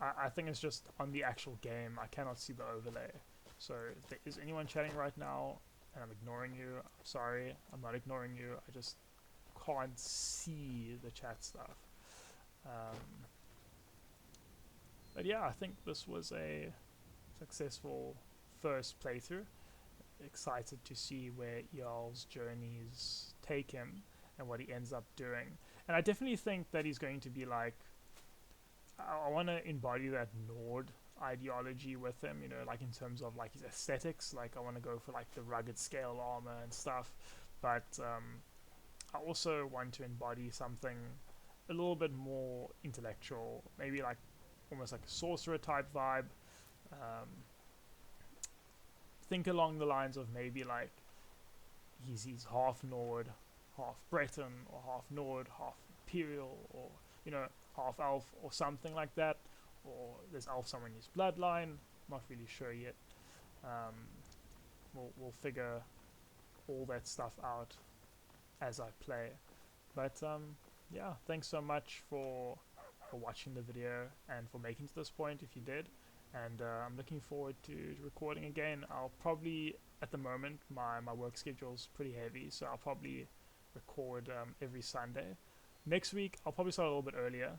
I think it's just on the actual game. I cannot see the overlay. So if there is anyone chatting right now and I'm ignoring you, I'm sorry. I'm not ignoring you. I just can't see the chat stuff. But yeah, I think this was a successful first playthrough. Excited to see where Eyal's journeys take him and what he ends up doing. And I definitely think that he's going to be like, I want to embody that Nord ideology with him, you know, like in terms of like his aesthetics. Like, I want to go for like the rugged scale armor and stuff, but I also want to embody something a little bit more intellectual, maybe like almost like a sorcerer type vibe. Think along the lines of maybe like he's half Nord, half Breton, or half Nord, half Imperial, or, you know, half elf or something like that, or there's elf somewhere in his bloodline. Not really sure yet. We'll figure all that stuff out as I play. But yeah, thanks so much for watching the video and for making it to this point if you did. And I'm looking forward to recording again. I'll probably, at the moment, my work schedule's pretty heavy, so I'll probably record every Sunday. Next week, I'll probably start a little bit earlier,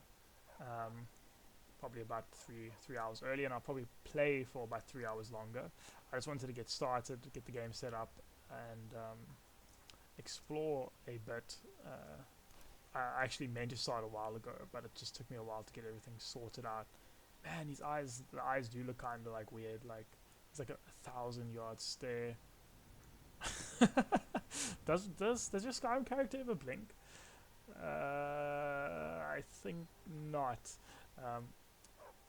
probably about three hours earlier, and I'll probably play for about 3 hours longer. I just wanted to get started, get the game set up, and explore a bit. I actually meant to start a while ago, but it just took me a while to get everything sorted out. Man, the eyes do look kind of like weird, like it's like a 1,000-yard stare. does your Skyrim character ever blink? I think not.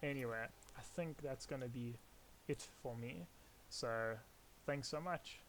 Anyway, I think that's gonna be it for me. So, thanks so much.